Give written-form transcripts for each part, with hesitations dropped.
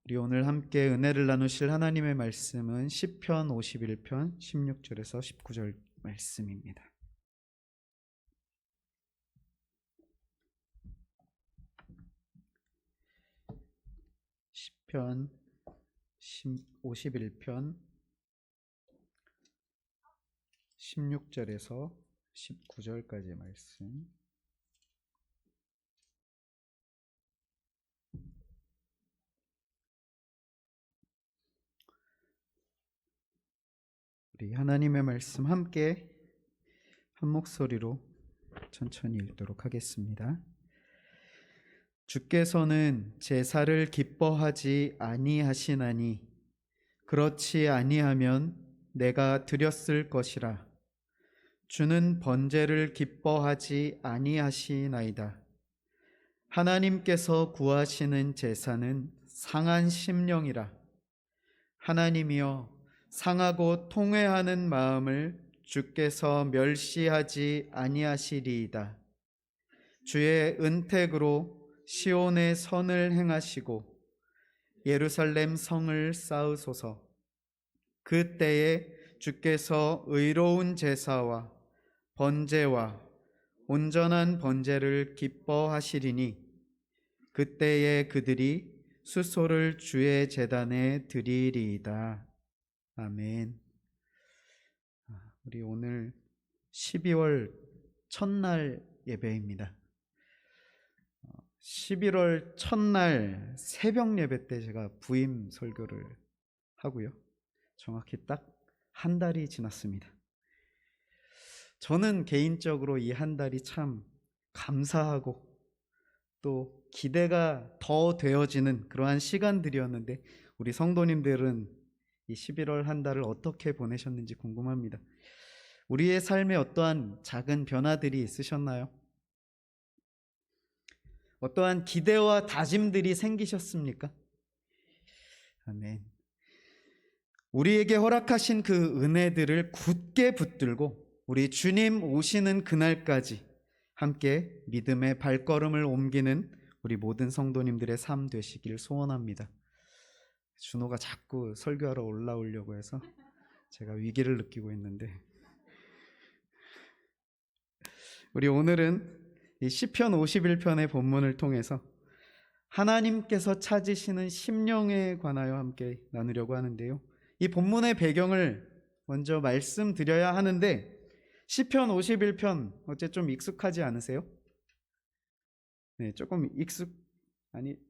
우리 오늘 함께 은혜를 나누실 하나님의 말씀은 시편 51편 16절에서 19절 말씀입니다. 시편 51편 16절에서 19절까지의 말씀. 우리 하나님의 말씀 함께 한 목소리로 천천히 읽도록 하겠습니다. 주께서는 제사를 기뻐하지 아니하시나니 그렇지 아니하면 내가 드렸을 것이라. 주는 번제를 기뻐하지 아니하시나이다. 하나님께서 구하시는 제사는 상한 심령이라. 하나님이여, 상하고 통회하는 마음을 주께서 멸시하지 아니하시리이다. 주의 은택으로 시온의 선을 행하시고 예루살렘 성을 쌓으소서. 그때에 주께서 의로운 제사와 번제와 온전한 번제를 기뻐하시리니 그때에 그들이 수소를 주의 제단에 드리리이다. 아멘. 우리 오늘 12월 첫날 예배입니다. 11월 첫날 새벽 예배 때 제가 부임 설교를 하고요. 정확히 딱 한 달이 지났습니다. 저는 개인적으로 이 한 달이 참 감사하고 또 기대가 더 되어지는 그러한 시간들이었는데, 우리 성도님들은 이 11월 한 달을 어떻게 보내셨는지 궁금합니다. 우리의 삶에 어떠한 작은 변화들이 있으셨나요? 어떠한 기대와 다짐들이 생기셨습니까? 아멘. 우리에게 허락하신 그 은혜들을 굳게 붙들고 우리 주님 오시는 그날까지 함께 믿음의 발걸음을 옮기는 우리 모든 성도님들의 삶 되시길 소원합니다. 준호가 자꾸 설교하러 올라오려고 해서 제가 위기를 느끼고 있는데, 우리 오늘은 이 시편 51편의 본문을 통해서 하나님께서 찾으시는 심령에 관하여 함께 나누려고 하는데요. 이 본문의 배경을 먼저 말씀드려야 하는데, 시편 51편 어째 좀 익숙하지 않으세요? 네, 조금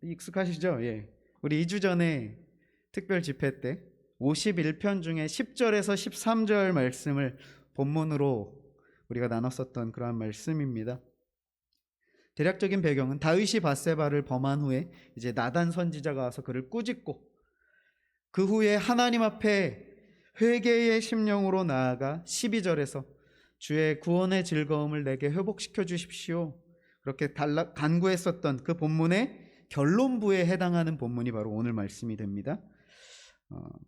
익숙하시죠? 예. 우리 2주 전에 특별 집회 때 51편 중에 10절에서 13절 말씀을 본문으로 우리가 나눴었던 그러한 말씀입니다. 대략적인 배경은 다윗이 밧세바를 범한 후에 이제 나단 선지자가 와서 그를 꾸짖고, 그 후에 하나님 앞에 회개의 심령으로 나아가 12절에서 주의 구원의 즐거움을 내게 회복시켜 주십시오, 그렇게 간구했었던 그 본문의 결론부에 해당하는 본문이 바로 오늘 말씀이 됩니다.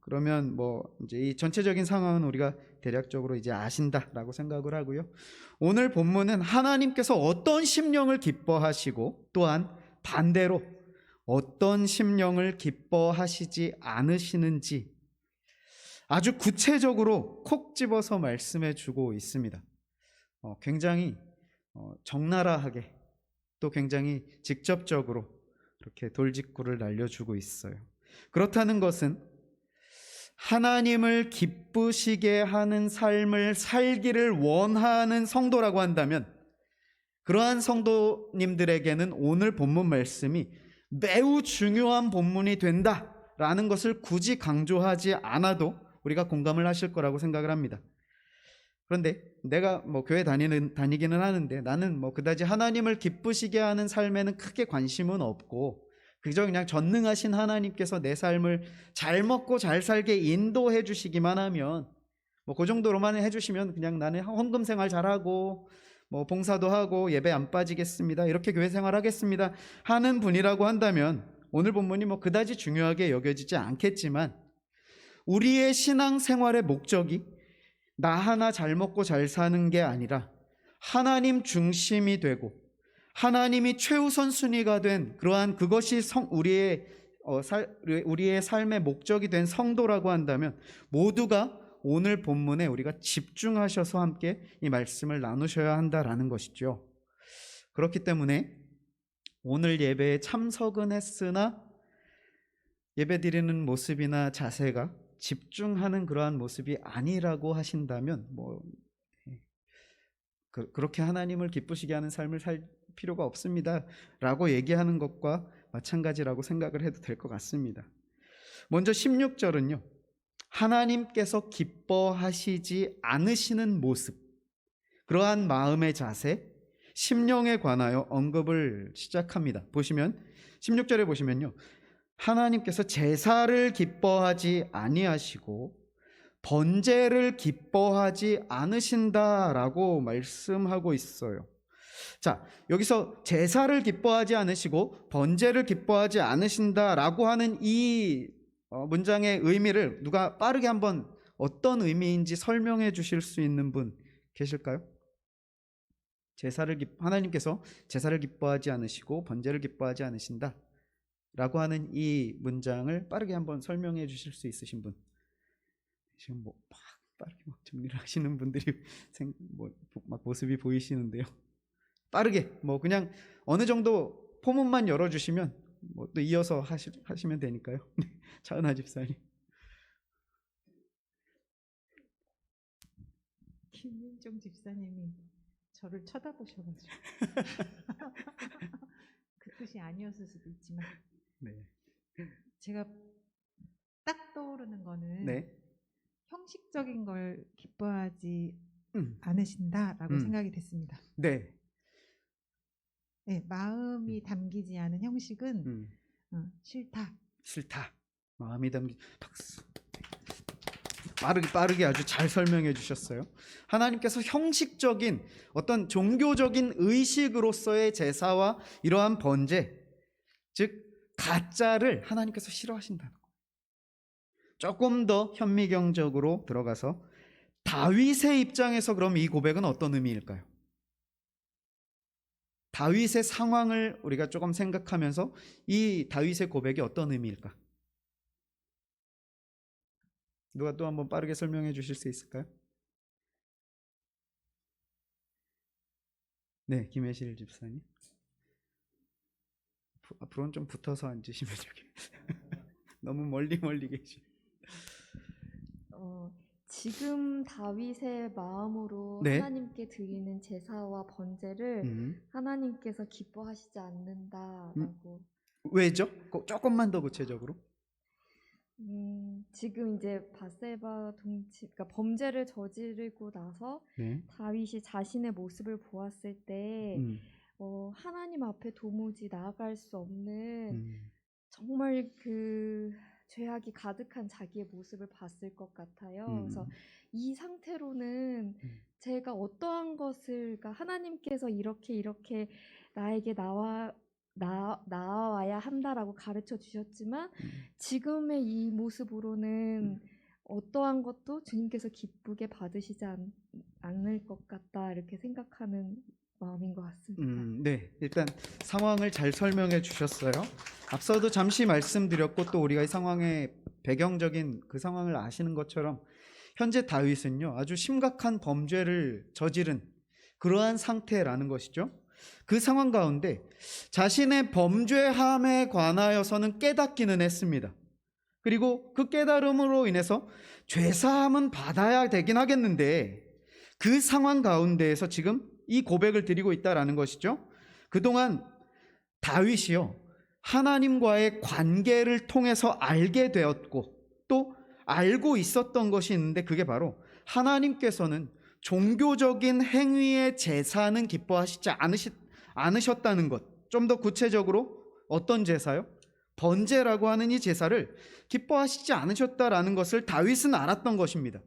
그러면 이제 이 전체적인 상황은 우리가 대략적으로 이제 아신다라고 생각을 하고요. 오늘 본문은 하나님께서 어떤 심령을 기뻐하시고 또한 반대로 어떤 심령을 기뻐하시지 않으시는지 아주 구체적으로 콕 집어서 말씀해 주고 있습니다. 굉장히 적나라하게 또 굉장히 직접적으로 그렇게 돌직구를 날려주고 있어요. 그렇다는 것은 하나님을 기쁘시게 하는 삶을 살기를 원하는 성도라고 한다면, 그러한 성도님들에게는 오늘 본문 말씀이 매우 중요한 본문이 된다라는 것을 굳이 강조하지 않아도 우리가 공감을 하실 거라고 생각을 합니다. 그런데 내가 교회 다니기는 하는데 나는 그다지 하나님을 기쁘시게 하는 삶에는 크게 관심은 없고, 그저 그냥 전능하신 하나님께서 내 삶을 잘 먹고 잘 살게 인도해 주시기만 하면, 그 정도로만 해주시면 그냥 나는 헌금 생활 잘하고 봉사도 하고 예배 안 빠지겠습니다, 이렇게 교회 생활하겠습니다 하는 분이라고 한다면 오늘 본문이 그다지 중요하게 여겨지지 않겠지만, 우리의 신앙생활의 목적이 나 하나 잘 먹고 잘 사는 게 아니라 하나님 중심이 되고 하나님이 최우선순위가 된 그러한 그것이 우리의 우리의 삶의 목적이 된 성도라고 한다면 모두가 오늘 본문에 우리가 집중하셔서 함께 이 말씀을 나누셔야 한다라는 것이죠. 그렇기 때문에 오늘 예배에 참석은 했으나 예배드리는 모습이나 자세가 집중하는 그러한 모습이 아니라고 하신다면 그렇게 하나님을 기쁘시게 하는 삶을 살 필요가 없습니다 라고 얘기하는 것과 마찬가지라고 생각을 해도 될 것 같습니다. 먼저 16절은요, 하나님께서 기뻐하시지 않으시는 모습, 그러한 마음의 자세, 심령에 관하여 언급을 시작합니다. 보시면 16절에 보시면요, 하나님께서 제사를 기뻐하지 아니하시고 번제를 기뻐하지 않으신다라고 말씀하고 있어요. 자, 여기서 제사를 기뻐하지 않으시고 번제를 기뻐하지 않으신다라고 하는 이 문장의 의미를 누가 빠르게 한번 어떤 의미인지 설명해 주실 수 있는 분 계실까요? 하나님께서 제사를 기뻐하지 않으시고 번제를 기뻐하지 않으신다 라고 하는 이 문장을 빠르게 한번 설명해 주실 수 있으신 분? 지금 빠르게 정리를 하시는 분들이 막 모습이 보이시는데요. 빠르게 그냥 어느 정도 포문만 열어주시면 또 이어서 하시면 되니까요. 차은아 집사님. 김민종 집사님이 저를 쳐다보셔가지고 그 뜻이 아니었을 수도 있지만, 네. 제가 딱 떠오르는 거는 네. 형식적인 걸 기뻐하지 않으신다라고 생각이 됐습니다. 네. 네, 마음이 담기지 않은 형식은 싫다. 마음이 담기. 박수. 빠르게 아주 잘 설명해 주셨어요. 하나님께서 형식적인 어떤 종교적인 의식으로서의 제사와 이러한 번제, 즉 가짜를 하나님께서 싫어하신다는 거예요. 조금 더 현미경적으로 들어가서 다윗의 입장에서 그럼 이 고백은 어떤 의미일까요? 다윗의 상황을 우리가 조금 생각하면서 이 다윗의 고백이 어떤 의미일까? 누가 또 한번 빠르게 설명해 주실 수 있을까요? 네, 김혜실 집사님. 앞으로는 좀 붙어서 앉으시면 여기. 너무 멀리 계시. 지금 다윗의 마음으로 네. 하나님께 드리는 제사와 번제를 하나님께서 기뻐하시지 않는다라고. 왜죠? 조금만 더 구체적으로. 지금 이제 밧세바 그러니까 범죄를 저지르고 나서 네. 다윗이 자신의 모습을 보았을 때 하나님 앞에 도무지 나아갈 수 없는 정말 그 죄악이 가득한 자기의 모습을 봤을 것 같아요. 그래서 이 상태로는 제가 어떠한 것을, 그러니까 하나님께서 이렇게 나에게 나와야 한다라고 가르쳐 주셨지만 지금의 이 모습으로는 어떠한 것도 주님께서 기쁘게 받으시지 않을 것 같다, 이렇게 생각하는 마음인 것 같습니다. 네, 일단 상황을 잘 설명해 주셨어요. 앞서도 잠시 말씀드렸고 또 우리가 이 상황의 배경적인 그 상황을 아시는 것처럼 현재 다윗은요, 아주 심각한 범죄를 저지른 그러한 상태라는 것이죠. 그 상황 가운데 자신의 범죄함에 관하여서는 깨닫기는 했습니다. 그리고 그 깨달음으로 인해서 죄사함은 받아야 되긴 하겠는데 그 상황 가운데에서 지금 이 고백을 드리고 있다라는 것이죠. 그동안 다윗이요, 하나님과의 관계를 통해서 알게 되었고 또 알고 있었던 것이 있는데 그게 바로 하나님께서는 종교적인 행위의 제사는 기뻐하시지 않으셨다는 것. 좀 더 구체적으로 어떤 제사요? 번제라고 하는 이 제사를 기뻐하시지 않으셨다라는 것을 다윗은 알았던 것입니다.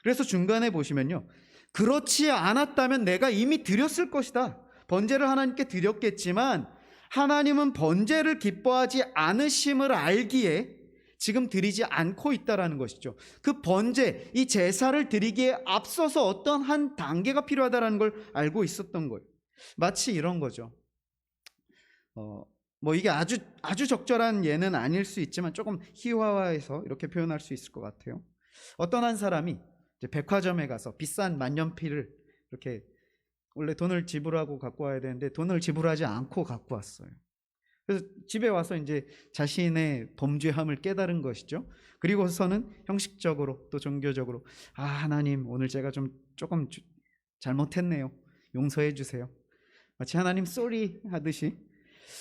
그래서 중간에 보시면요, 그렇지 않았다면 내가 이미 드렸을 것이다. 번제를 하나님께 드렸겠지만 하나님은 번제를 기뻐하지 않으심을 알기에 지금 드리지 않고 있다라는 것이죠. 그 번제, 이 제사를 드리기에 앞서서 어떤 한 단계가 필요하다라는 걸 알고 있었던 거예요. 마치 이런 거죠. 뭐 이게 아주 적절한 예는 아닐 수 있지만 조금 희화화해서 이렇게 표현할 수 있을 것 같아요. 어떤 한 사람이 이제 백화점에 가서 비싼 만년필을 이렇게 원래 돈을 지불하고 갖고 와야 되는데 돈을 지불하지 않고 갖고 왔어요. 그래서 집에 와서 이제 자신의 범죄함을 깨달은 것이죠. 그리고서는 형식적으로 또 종교적으로 하나님 오늘 제가 조금 잘못했네요. 용서해 주세요. 마치 하나님 쏘리 하듯이.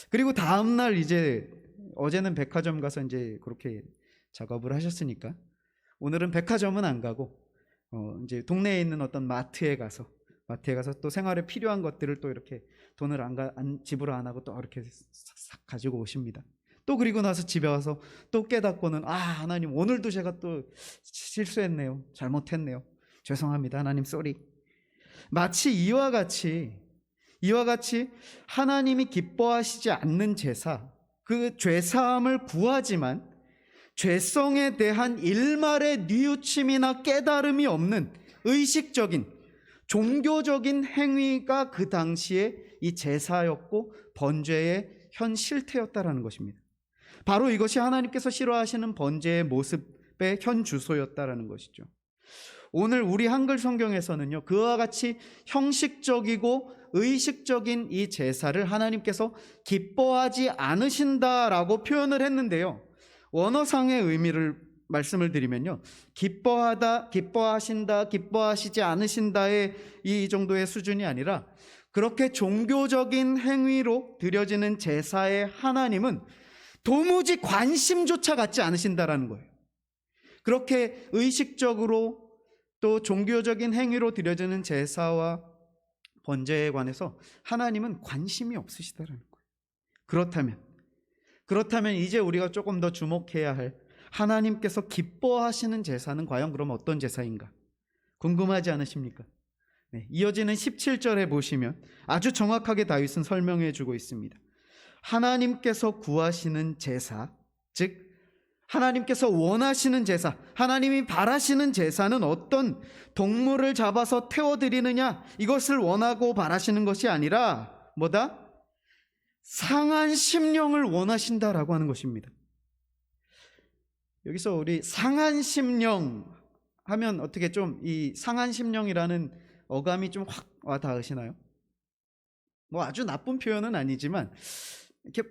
그리고 다음 날 이제 어제는 백화점 가서 이제 그렇게 작업을 하셨으니까 오늘은 백화점은 안 가고 이제 동네에 있는 어떤 마트에 가서 또 생활에 필요한 것들을 또 이렇게 돈을 지불 안 하고 또 이렇게 싹 가지고 오십니다. 또 그리고 나서 집에 와서 또 깨닫고는 하나님 오늘도 제가 또 실수했네요. 잘못했네요. 죄송합니다. 하나님 쏘리. 마치 이와 같이 하나님이 기뻐하시지 않는 제사, 그 죄사함을 구하지만 죄성에 대한 일말의 뉘우침이나 깨달음이 없는 의식적인 종교적인 행위가 그 당시에 이 제사였고 번제의 현 실태였다라는 것입니다. 바로 이것이 하나님께서 싫어하시는 번제의 모습의 현 주소였다라는 것이죠. 오늘 우리 한글 성경에서는요, 그와 같이 형식적이고 의식적인 이 제사를 하나님께서 기뻐하지 않으신다라고 표현을 했는데요, 원어상의 의미를 말씀을 드리면요, 기뻐하다, 기뻐하신다, 기뻐하시지 않으신다의 이 정도의 수준이 아니라 그렇게 종교적인 행위로 드려지는 제사의 하나님은 도무지 관심조차 갖지 않으신다라는 거예요. 그렇게 의식적으로 또 종교적인 행위로 드려지는 제사와 번제에 관해서 하나님은 관심이 없으시다라는 거예요. 그렇다면 이제 우리가 조금 더 주목해야 할 하나님께서 기뻐하시는 제사는 과연 그럼 어떤 제사인가? 궁금하지 않으십니까? 네, 이어지는 17절에 보시면 아주 정확하게 다윗은 설명해 주고 있습니다. 하나님께서 구하시는 제사, 즉 하나님께서 원하시는 제사, 하나님이 바라시는 제사는 어떤 동물을 잡아서 태워드리느냐, 이것을 원하고 바라시는 것이 아니라 뭐다? 상한 심령을 원하신다라고 하는 것입니다. 여기서 우리 상한 심령 하면 어떻게 좀 이 상한 심령이라는 어감이 좀 확 와닿으시나요? 뭐 아주 나쁜 표현은 아니지만 이렇게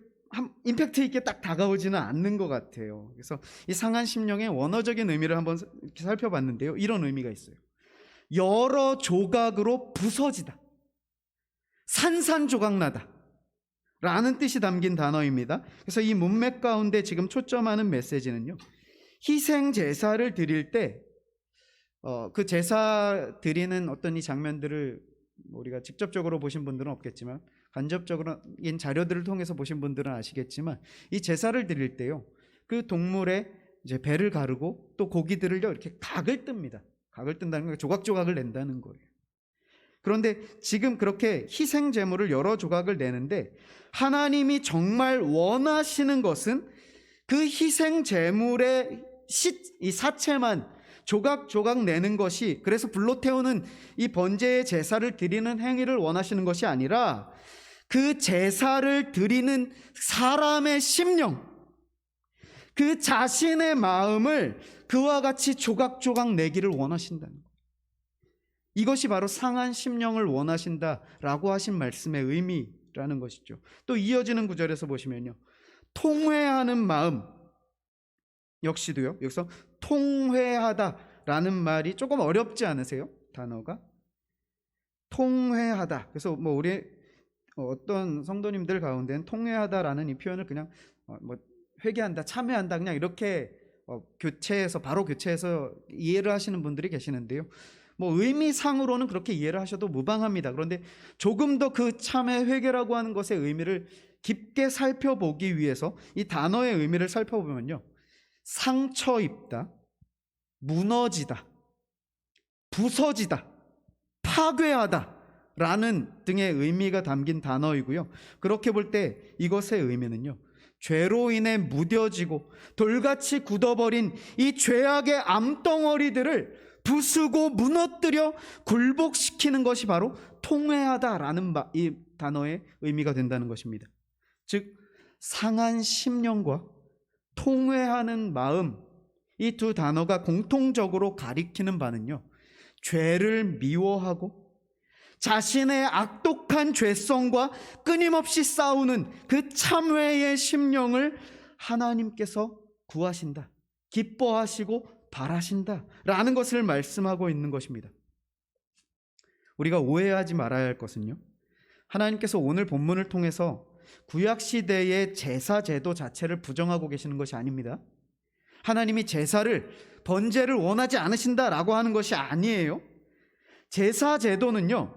임팩트 있게 딱 다가오지는 않는 것 같아요. 그래서 이 상한 심령의 원어적인 의미를 한번 이렇게 살펴봤는데요, 이런 의미가 있어요. 여러 조각으로 부서지다, 산산조각나다 라는 뜻이 담긴 단어입니다. 그래서 이 문맥 가운데 지금 초점하는 메시지는요, 희생 제사를 드릴 때 그 제사 드리는 어떤 이 장면들을 우리가 직접적으로 보신 분들은 없겠지만 간접적인 자료들을 통해서 보신 분들은 아시겠지만, 이 제사를 드릴 때요, 그 동물의 이제 배를 가르고 또 고기들을요 이렇게 각을 뜹니다. 각을 뜬다는 건 조각조각을 낸다는 거예요. 그런데 지금 그렇게 희생 제물을 여러 조각을 내는데 하나님이 정말 원하시는 것은 그 희생 제물의 이 사체만 조각조각 내는 것이, 그래서 불로 태우는 이 번제의 제사를 드리는 행위를 원하시는 것이 아니라 그 제사를 드리는 사람의 심령, 그 자신의 마음을 그와 같이 조각조각 내기를 원하신다는 거예요. 이것이 바로 상한 심령을 원하신다라고 하신 말씀의 의미라는 것이죠. 또 이어지는 구절에서 보시면요, 통회하는 마음 역시도요, 여기서 통회하다라는 말이 조금 어렵지 않으세요? 단어가 통회하다. 그래서 뭐 우리 어떤 성도님들 가운데는 통회하다라는 이 표현을 그냥 뭐 회개한다, 참회한다, 그냥 이렇게 바로 교체해서 이해를 하시는 분들이 계시는데요, 뭐 의미상으로는 그렇게 이해를 하셔도 무방합니다. 그런데 조금 더 그 참회, 회개라고 하는 것의 의미를 깊게 살펴보기 위해서 이 단어의 의미를 살펴보면요, 상처 입다, 무너지다, 부서지다, 파괴하다 라는 등의 의미가 담긴 단어이고요, 그렇게 볼 때 이것의 의미는요, 죄로 인해 무뎌지고 돌같이 굳어버린 이 죄악의 암덩어리들을 부수고 무너뜨려 굴복시키는 것이 바로 통회하다라는 이 단어의 의미가 된다는 것입니다. 즉 상한 심령과 통회하는 마음, 이 두 단어가 공통적으로 가리키는 바는요, 죄를 미워하고 자신의 악독한 죄성과 끊임없이 싸우는 그 참회의 심령을 하나님께서 구하신다, 기뻐하시고 바라신다 라는 것을 말씀하고 있는 것입니다. 우리가 오해하지 말아야 할 것은요, 하나님께서 오늘 본문을 통해서 구약시대의 제사 제도 자체를 부정하고 계시는 것이 아닙니다. 하나님이 제사를, 번제를 원하지 않으신다라고 하는 것이 아니에요. 제사 제도는요,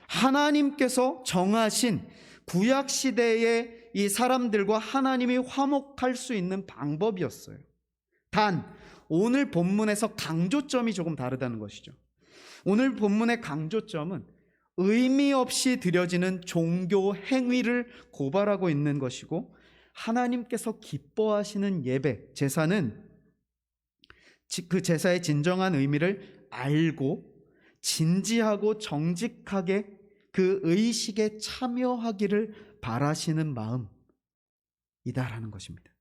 하나님께서 정하신 구약시대의 이 사람들과 하나님이 화목할 수 있는 방법이었어요. 단 오늘 본문에서 강조점이 조금 다르다는 것이죠. 오늘 본문의 강조점은 의미 없이 드려지는 종교 행위를 고발하고 있는 것이고, 하나님께서 기뻐하시는 예배, 제사는 그 제사의 진정한 의미를 알고 진지하고 정직하게 그 의식에 참여하기를 바라시는 마음이다라는 것입니다.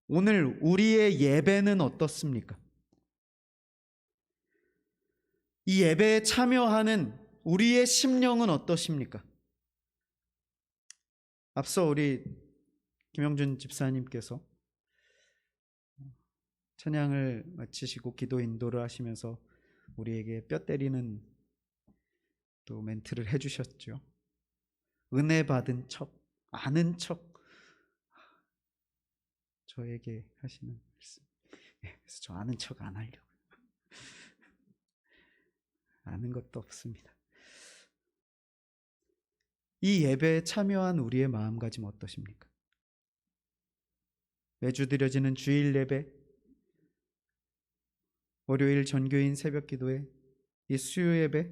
오늘 우리의 예배는 어떻습니까? 이 예배에 참여하는 우리의 심령은 어떠십니까? 앞서 우리 김영준 집사님께서 찬양을 마치시고 기도 인도를 하시면서 우리에게 뼈 때리는 또 멘트를 해주셨죠. 은혜 받은 척, 아는 척 저에게 하시는 말씀. 그래서 저 아는 척 안 하려고요. 아는 것도 없습니다. 이 예배에 참여한 우리의 마음가짐 어떠십니까? 매주 드려지는 주일 예배, 월요일 전교인 새벽 기도회, 이 수요 예배,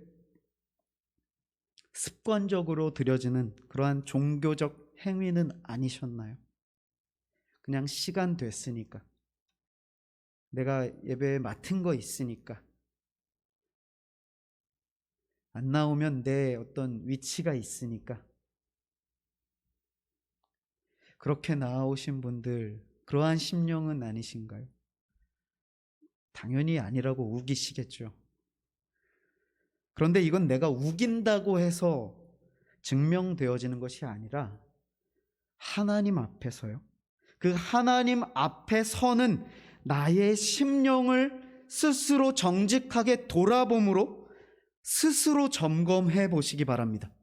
습관적으로 드려지는 그러한 종교적 행위는 아니셨나요? 그냥 시간 됐으니까, 내가 예배에 맡은 거 있으니까, 안 나오면 내 어떤 위치가 있으니까, 그렇게 나오신 분들, 그러한 심령은 아니신가요? 당연히 아니라고 우기시겠죠. 그런데 이건 내가 우긴다고 해서 증명되어지는 것이 아니라 하나님 앞에서요, 그 하나님 앞에 서는 나의 심령을 스스로 정직하게 돌아봄으로 스스로 점검해 보시기 바랍니다.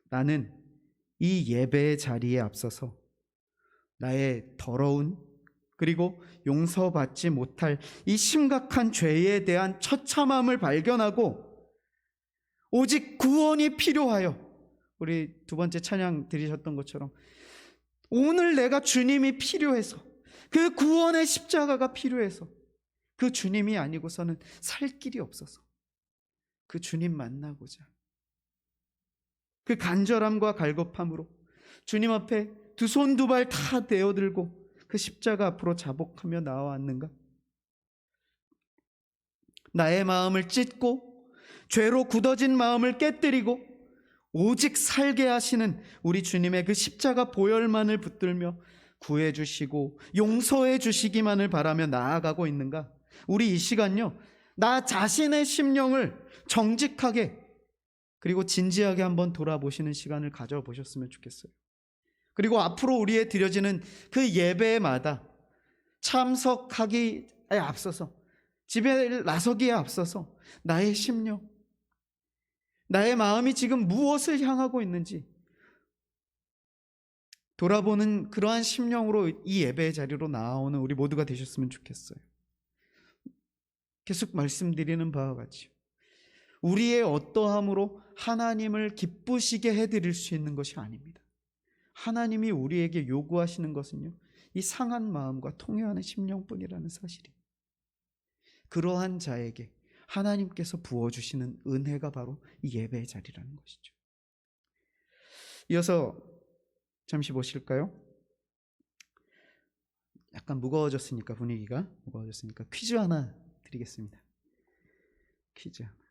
나는 이 예배의 자리에 앞서서 나의 더러운, 그리고 용서받지 못할 이 심각한 죄에 대한 처참함을 발견하고 오직 구원이 필요하여, 우리 두 번째 찬양 드리셨던 것처럼 오늘 내가 주님이 필요해서, 그 구원의 십자가가 필요해서, 그 주님이 아니고서는 살 길이 없어서 그 주님 만나고자 그 간절함과 갈급함으로 주님 앞에 두 손 두 발 다 내어들고 그 십자가 앞으로 자복하며 나아왔는가? 나의 마음을 찢고 죄로 굳어진 마음을 깨뜨리고 오직 살게 하시는 우리 주님의 그 십자가 보혈만을 붙들며 구해 주시고 용서해 주시기만을 바라며 나아가고 있는가? 우리 이 시간요, 나 자신의 심령을 정직하게 그리고 진지하게 한번 돌아보시는 시간을 가져보셨으면 좋겠어요. 그리고 앞으로 우리의 드려지는 그 예배마다 참석하기에 앞서서, 집에 나서기에 앞서서 나의 심령, 나의 마음이 지금 무엇을 향하고 있는지 돌아보는 그러한 심령으로 이 예배의 자리로 나오는 우리 모두가 되셨으면 좋겠어요. 계속 말씀드리는 바와 같이 우리의 어떠함으로 하나님을 기쁘시게 해드릴 수 있는 것이 아닙니다. 하나님이 우리에게 요구하시는 것은요, 이 상한 마음과 통회하는 심령뿐이라는 사실이, 그러한 자에게 하나님께서 부어주시는 은혜가 바로 이 예배의 자리라는 것이죠. 이어서 잠시 보실까요? 약간 무거워졌으니까, 분위기가 무거워졌으니까 퀴즈 하나 드리겠습니다. 퀴즈 하나.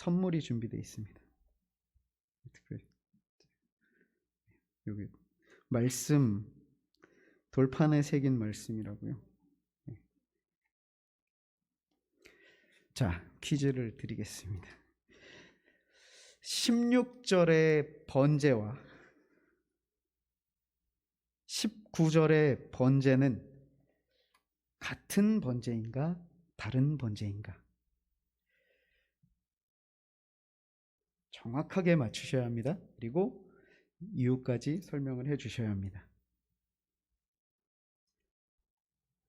선물이 준비되어 있습니다. 여기 말씀 돌판에 새긴 말씀이라고요. 자, 퀴즈를 드리겠습니다. 16절의 번제와 19절의 번제는 같은 번제인가 다른 번제인가? 정확하게 맞추셔야 합니다. 그리고 이유까지 설명을 해 주셔야 합니다.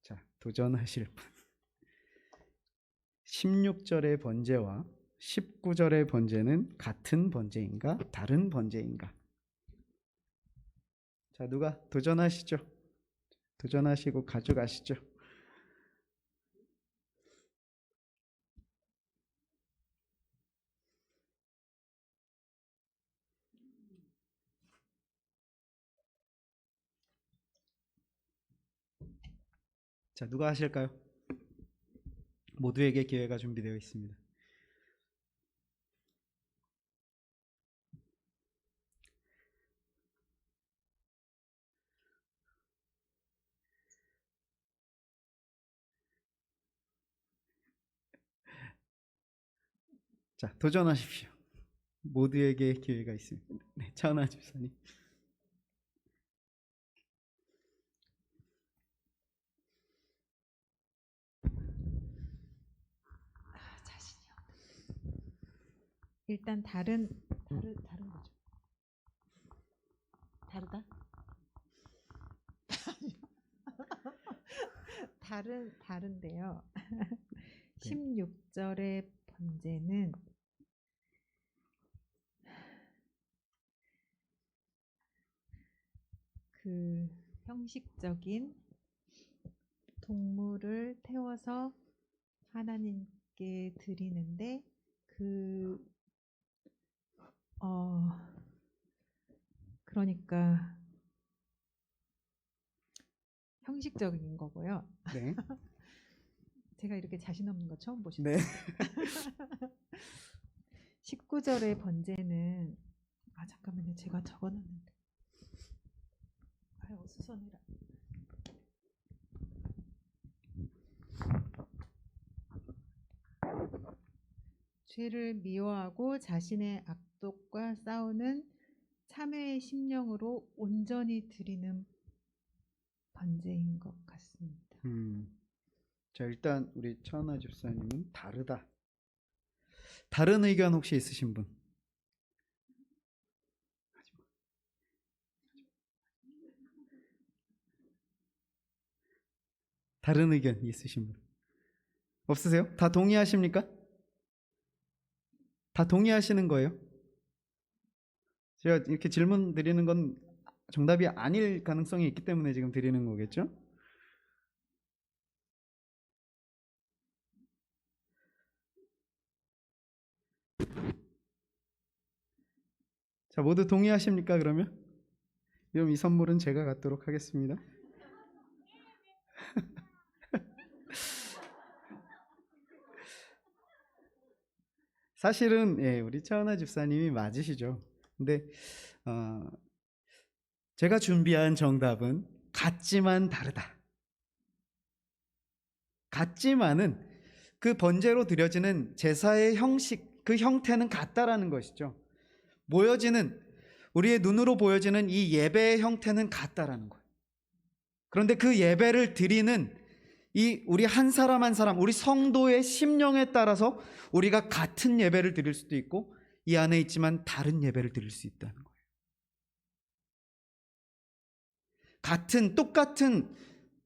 자, 도전하실 분. 16절의 번제와 19절의 번제는 같은 번제인가 다른 번제인가? 자, 누가 도전하시죠? 도전하시고 가져가시죠. 자, 누가 하실까요? 모두에게 기회가 준비되어 있습니다. 자, 도전하십시오. 모두에게 기회가 있습니다. 네, 차은아 집사님. 자신이 없네. 일단 다른 거죠. 다르다? 다른데요. 16절의 번제는 그 형식적인 동물을 태워서 하나님께 드리는데 그러니까 형식적인 거고요. 네. 제가 이렇게 자신 없는 거 처음 보시죠? 네. 19절의 번제는 잠깐만요. 제가 적어놨는데. 아유, 수선이라. 죄를 미워하고 자신의 악독과 싸우는 참회의 심령으로 온전히 드리는 번제인 것 같습니다. 자, 일단 우리 차은아 집사님은 다르다. 다른 의견 혹시 있으신 분? 다른 의견 있으신 분? 없으세요? 다 동의하십니까? 다 동의하시는 거예요? 제가 이렇게 질문 드리는 건 정답이 아닐 가능성이 있기 때문에 지금 드리는 거겠죠? 자, 모두 동의하십니까, 그러면? 그럼 이 선물은 제가 갖도록 하겠습니다. 사실은 우리 차은아 집사님이 맞으시죠. 근데 제가 준비한 정답은 같지만 다르다. 같지만은 그 번제로 드려지는 제사의 형식, 그 형태는 같다라는 것이죠. 우리의 눈으로 보여지는 이 예배의 형태는 같다라는 거예요. 그런데 그 예배를 드리는 우리 한 사람 한 사람, 우리 성도의 심령에 따라서 우리가 같은 예배를 드릴 수도 있고 이 안에 있지만 다른 예배를 드릴 수 있다는 거예요. 똑같은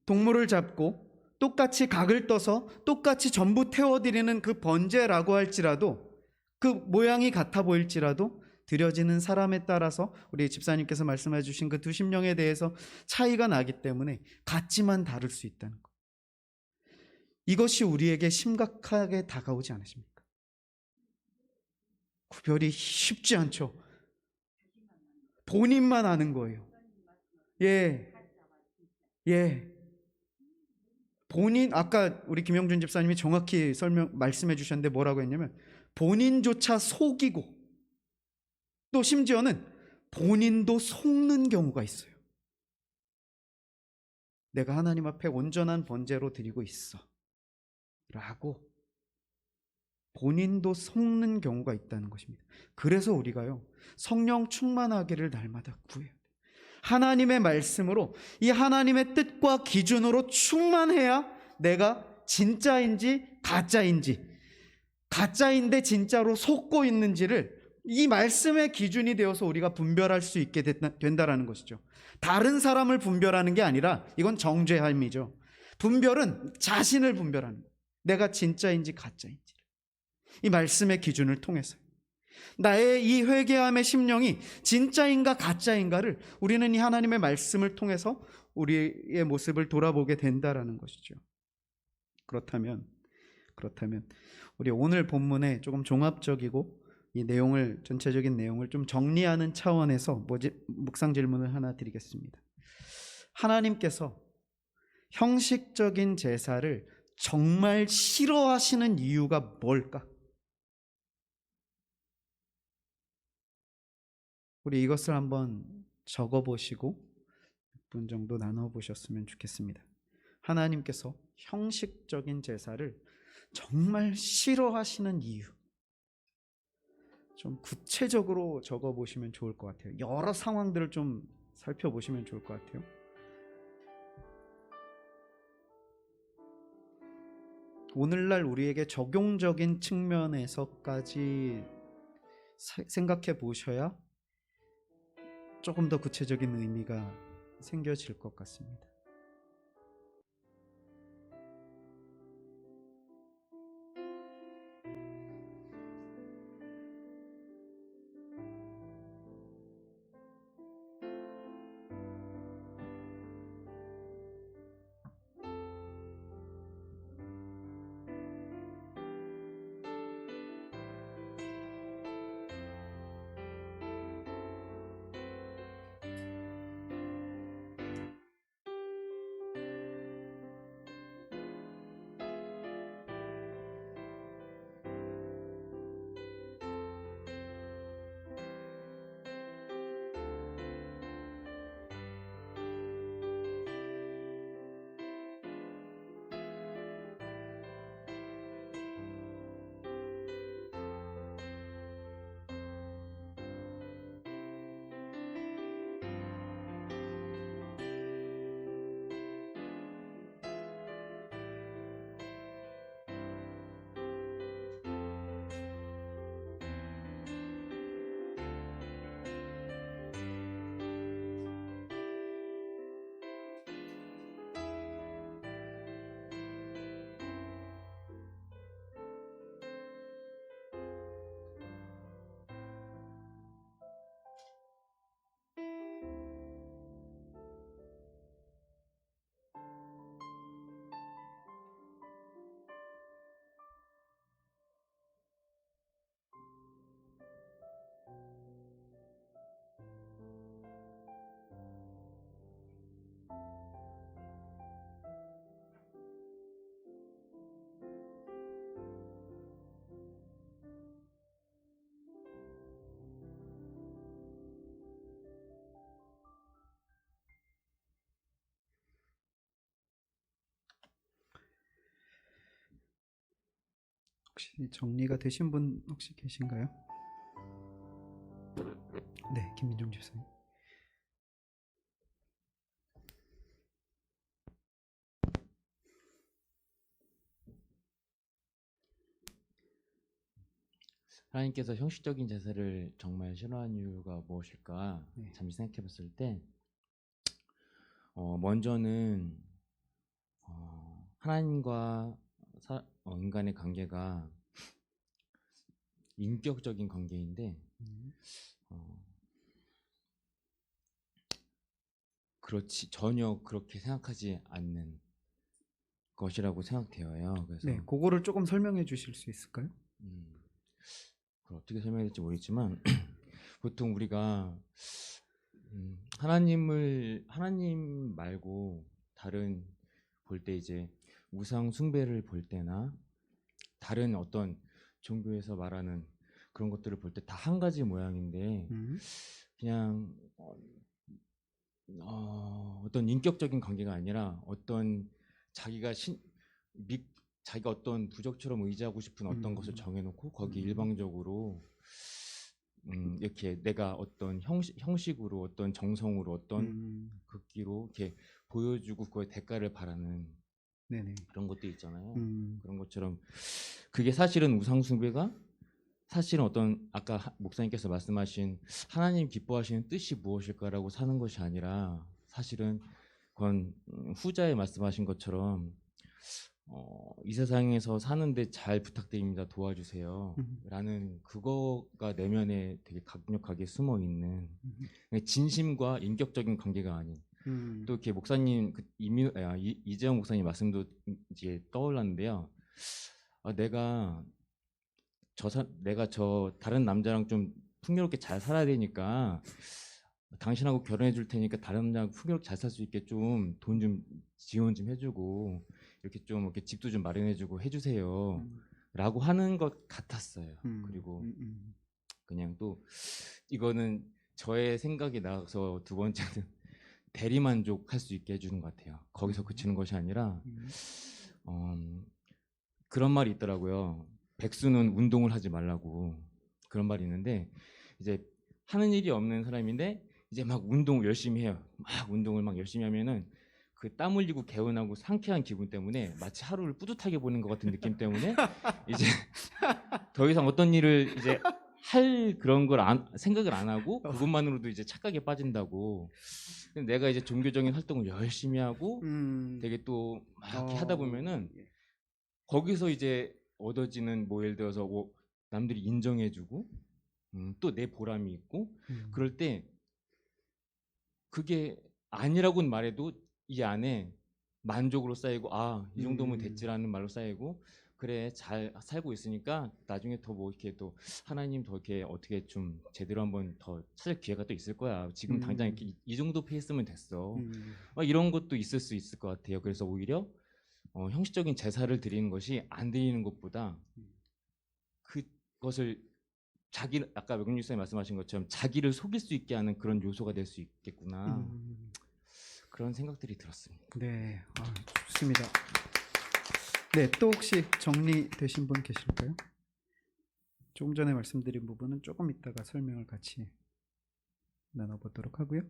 동물을 잡고 똑같이 각을 떠서 똑같이 전부 태워드리는 그 번제라고 할지라도, 그 모양이 같아 보일지라도 드려지는 사람에 따라서 우리 집사님께서 말씀해 주신 그 두 심령에 대해서 차이가 나기 때문에 같지만 다를 수 있다는 것. 이것이 우리에게 심각하게 다가오지 않으십니까? 구별이 쉽지 않죠. 본인만 아는 거예요. 예. 본인, 아까 우리 김영준 집사님이 정확히 말씀해 주셨는데 뭐라고 했냐면 본인조차 속이고 또 심지어는 본인도 속는 경우가 있어요. 내가 하나님 앞에 온전한 번제로 드리고 있어 라고 본인도 속는 경우가 있다는 것입니다. 그래서 우리가요, 성령 충만하기를 날마다 구해요. 하나님의 말씀으로, 이 하나님의 뜻과 기준으로 충만해야 내가 진짜인지 가짜인지, 가짜인데 진짜로 속고 있는지를 이 말씀의 기준이 되어서 우리가 분별할 수 있게 된다라는 것이죠. 다른 사람을 분별하는 게 아니라 이건 정죄함이죠. 분별은 자신을 분별하는 거예요. 내가 진짜인지 가짜인지. 이 말씀의 기준을 통해서 나의 이 회개함의 심령이 진짜인가 가짜인가를 우리는 이 하나님의 말씀을 통해서 우리의 모습을 돌아보게 된다라는 것이죠. 그렇다면 우리 오늘 본문에 조금 종합적이고 이 내용을, 전체적인 내용을 좀 정리하는 차원에서 묵상 질문을 하나 드리겠습니다. 하나님께서 형식적인 제사를 정말 싫어하시는 이유가 뭘까? 우리 이것을 한번 적어보시고 몇 분 정도 나눠보셨으면 좋겠습니다. 하나님께서 형식적인 제사를 정말 싫어하시는 이유, 좀 구체적으로 적어보시면 좋을 것 같아요. 여러 상황들을 좀 살펴보시면 좋을 것 같아요. 오늘날 우리에게 적용적인 측면에서까지 생각해 보셔야 조금 더 구체적인 의미가 생겨질 것 같습니다. 혹시 정리가 되신 분 혹시 계신가요? 네, 김민종 집사님. 하나님께서 형식적인 제사를 정말 싫어하는 이유가 무엇일까? 네. 잠시 생각해 봤을 때 먼저는 하나님과 인간의 관계가 인격적인 관계인데 그렇지 전혀 그렇게 생각하지 않는 것이라고 생각되어요. 그래서 네, 그거를 조금 설명해 주실 수 있을까요? 그걸 어떻게 설명해야 될지 모르겠지만 보통 우리가 하나님 말고 다른 볼 때 이제 우상 숭배를 볼 때나 다른 어떤 종교에서 말하는 그런 것들을 볼 때 다 한 가지 모양인데 그냥 어떤 인격적인 관계가 아니라 어떤 자기가 자기가 어떤 부적처럼 의지하고 싶은 어떤 것을 정해놓고 거기 일방적으로 이렇게 내가 어떤 형식으로 어떤 정성으로 어떤 극기로 이렇게 보여주고 그거에 대가를 바라는 네네. 그런 것도 있잖아요. 그런 것처럼 그게 사실은 우상숭배가 사실은 어떤 아까 목사님께서 말씀하신 하나님 기뻐하시는 뜻이 무엇일까라고 사는 것이 아니라 사실은 그건 후자에 말씀하신 것처럼 이 세상에서 사는데 잘 부탁드립니다. 도와주세요. 라는 그거가 내면에 되게 강력하게 숨어 있는 진심과 인격적인 관계가 아닌 또 이렇게 목사님 이재영 목사님 말씀도 이제 떠올랐는데요. 내가 저 다른 남자랑 좀 풍요롭게 잘 살아야 되니까 당신하고 결혼해 줄 테니까 다른 남자하고 풍요롭게 잘 살 수 있게 좀 돈 좀 지원 좀 해주고 이렇게 좀 이렇게 집도 좀 마련해주고 해주세요. 라고 하는 것 같았어요. 그리고 그냥 또 이거는 저의 생각이 나서 두 번째는 대리만족할 수 있게 해주는 것 같아요. 거기서 그치는 것이 아니라 그런 말이 있더라고요. 백수는 운동을 하지 말라고 그런 말이 있는데 이제 하는 일이 없는 사람인데 이제 막 운동을 열심히 해요. 막 운동을 막 열심히 하면은 그 땀 흘리고 개운하고 상쾌한 기분 때문에 마치 하루를 뿌듯하게 보는 것 같은 느낌 때문에 이제 더 이상 어떤 일을 이제 할 그런 걸 생각을 안 하고 그것만으로도 이제 착각에 빠진다고. 근데 내가 이제 종교적인 활동을 열심히 하고 되게 또 막 이렇게 하다 보면은 거기서 이제 얻어지는 뭐 예를 들어서 뭐 남들이 인정해주고 또 내 보람이 있고 그럴 때 그게 아니라고는 말해도 이 안에 만족으로 쌓이고 이 정도면 됐지라는 말로 쌓이고 그래 잘 살고 있으니까 나중에 더 뭐 이렇게 또 하나님 더 이렇게 어떻게 좀 제대로 한번 더 찾을 기회가 또 있을 거야. 지금 당장 이렇게 이 정도 페이스면 됐어. 막 이런 것도 있을 수 있을 것 같아요. 그래서 오히려 형식적인 제사를 드리는 것이 안 드리는 것보다 그것을 아까 외국인 목사님 말씀하신 것처럼 자기를 속일 수 있게 하는 그런 요소가 될 수 있겠구나. 그런 생각들이 들었습니다. 네, 좋습니다. 네, 또 혹시 정리되신 분 계실까요? 조금 전에 말씀드린 부분은 조금 이따가 설명을 같이 나눠보도록 하고요.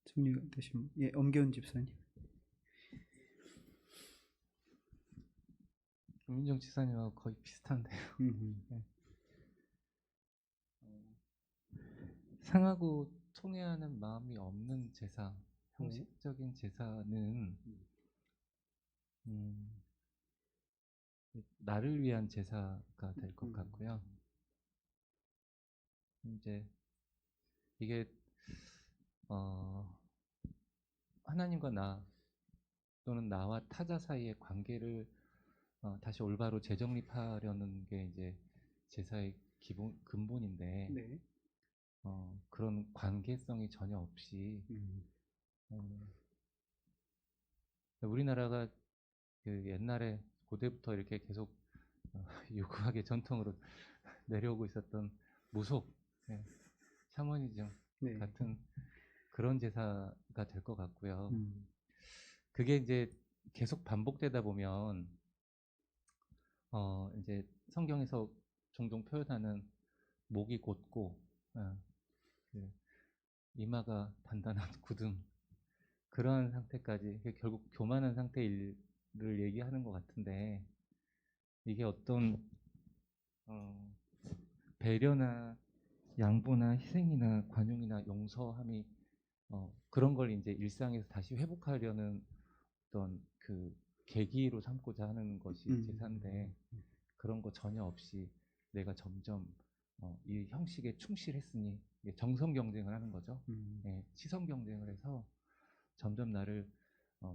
정리되신 엄기훈 집사님. 김민정 지사님하고 거의 비슷한데요. 네. 상하고 통해하는 마음이 없는 제사, 형식적인 제사는 나를 위한 제사가 될 것 같고요. 이제 이게 하나님과 나 또는 나와 타자 사이의 관계를 다시 올바로 재정립하려는 게 이제 제사의 근본인데 네. 그런 관계성이 전혀 없이 우리나라가 그 옛날에 고대부터 이렇게 계속 유구하게 전통으로 내려오고 있었던 무속, 샤머니즘 네. 같은 그런 제사가 될 것 같고요. 그게 이제 계속 반복되다 보면 이제 성경에서 종종 표현하는 목이 곧고 그 이마가 단단한 굳음 그런 상태까지 결국 교만한 상태를 얘기하는 것 같은데 이게 어떤 배려나 양보나 희생이나 관용이나 용서함이 그런 걸 이제 일상에서 다시 회복하려는 어떤 그 계기로 삼고자 하는 것이 제사인데 그런 거 전혀 없이 내가 점점 이 형식에 충실했으니 정성 경쟁을 하는 거죠. 시선 경쟁을 해서 점점 나를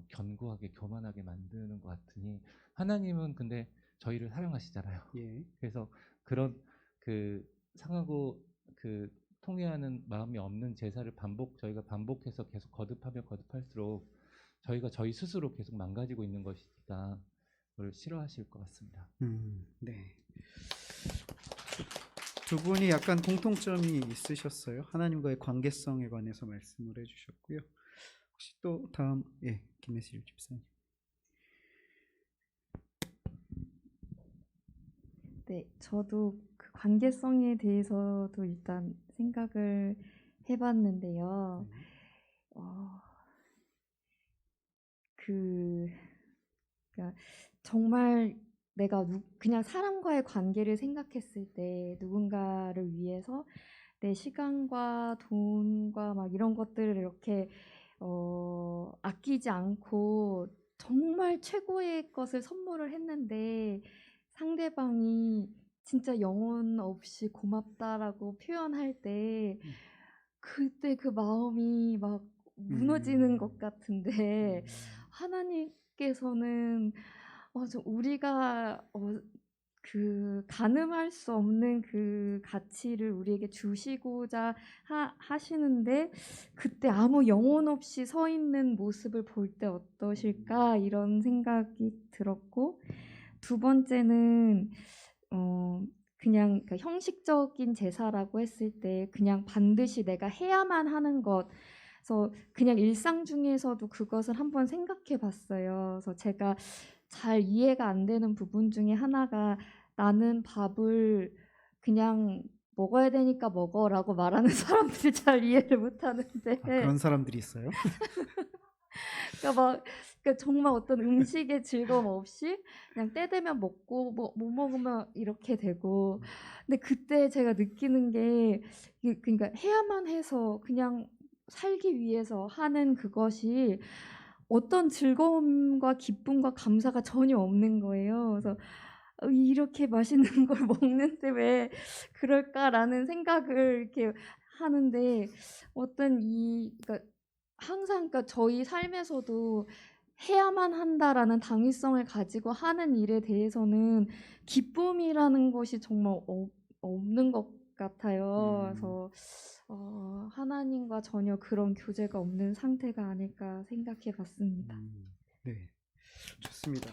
견고하게 교만하게 만드는 것 같으니 하나님은 근데 저희를 사랑하시잖아요. 예. 그래서 그런 그 상하고 그 통회하는 마음이 없는 제사를 저희가 반복해서 계속 거듭하면 거듭할수록 저희가 저희 스스로 계속 망가지고 있는 것이니까 걸 싫어하실 것 같습니다. 네. 두 분이 약간 공통점이 있으셨어요. 하나님과의 관계성에 관해서 말씀을 해주셨고요. 혹시 또 다음, 김혜실 집사님. 네, 저도 그 관계성에 대해서도 일단 생각을 해봤는데요. 어, 그, 그러니까 정말 내가 그냥 사람과의 관계를 생각했을 때 누군가를 위해서 내 시간과 돈과 막 이런 것들을 이렇게 아끼지 않고 정말 최고의 것을 선물을 했는데 상대방이 진짜 영혼 없이 고맙다라고 표현할 때 그때 그 마음이 막 무너지는 것 같은데 하나님께서는 좀 우리가 그 가늠할 수 없는 그 가치를 우리에게 주시고자 하시는데 그때 아무 영혼 없이 서 있는 모습을 볼 때 어떠실까 이런 생각이 들었고 두 번째는 그냥 그 형식적인 제사라고 했을 때 그냥 반드시 내가 해야만 하는 것 그래서 그냥 일상 중에서도 그것을 한번 생각해 봤어요. 그래서 제가 잘 이해가 안 되는 부분 중에 하나가 나는 밥을 그냥 먹어야 되니까 먹어라고 말하는 사람들이 잘 이해를 못 하는데 그런 사람들이 있어요? 그러니까 정말 어떤 음식의 즐거움 없이 그냥 때 되면 먹고 뭐 못 먹으면 이렇게 되고 근데 그때 제가 느끼는 게 그러니까 해야만 해서 그냥 살기 위해서 하는 그것이 어떤 즐거움과 기쁨과 감사가 전혀 없는 거예요. 그래서 이렇게 맛있는 걸 먹는데 왜 그럴까라는 생각을 이렇게 하는데 어떤 그러니까 항상 그러니까 저희 삶에서도 해야만 한다라는 당위성을 가지고 하는 일에 대해서는 기쁨이라는 것이 정말 없는 것 같아요. 그래서 하나님과 전혀 그런 교제가 없는 상태가 아닐까 생각해 봤습니다. 네, 좋습니다.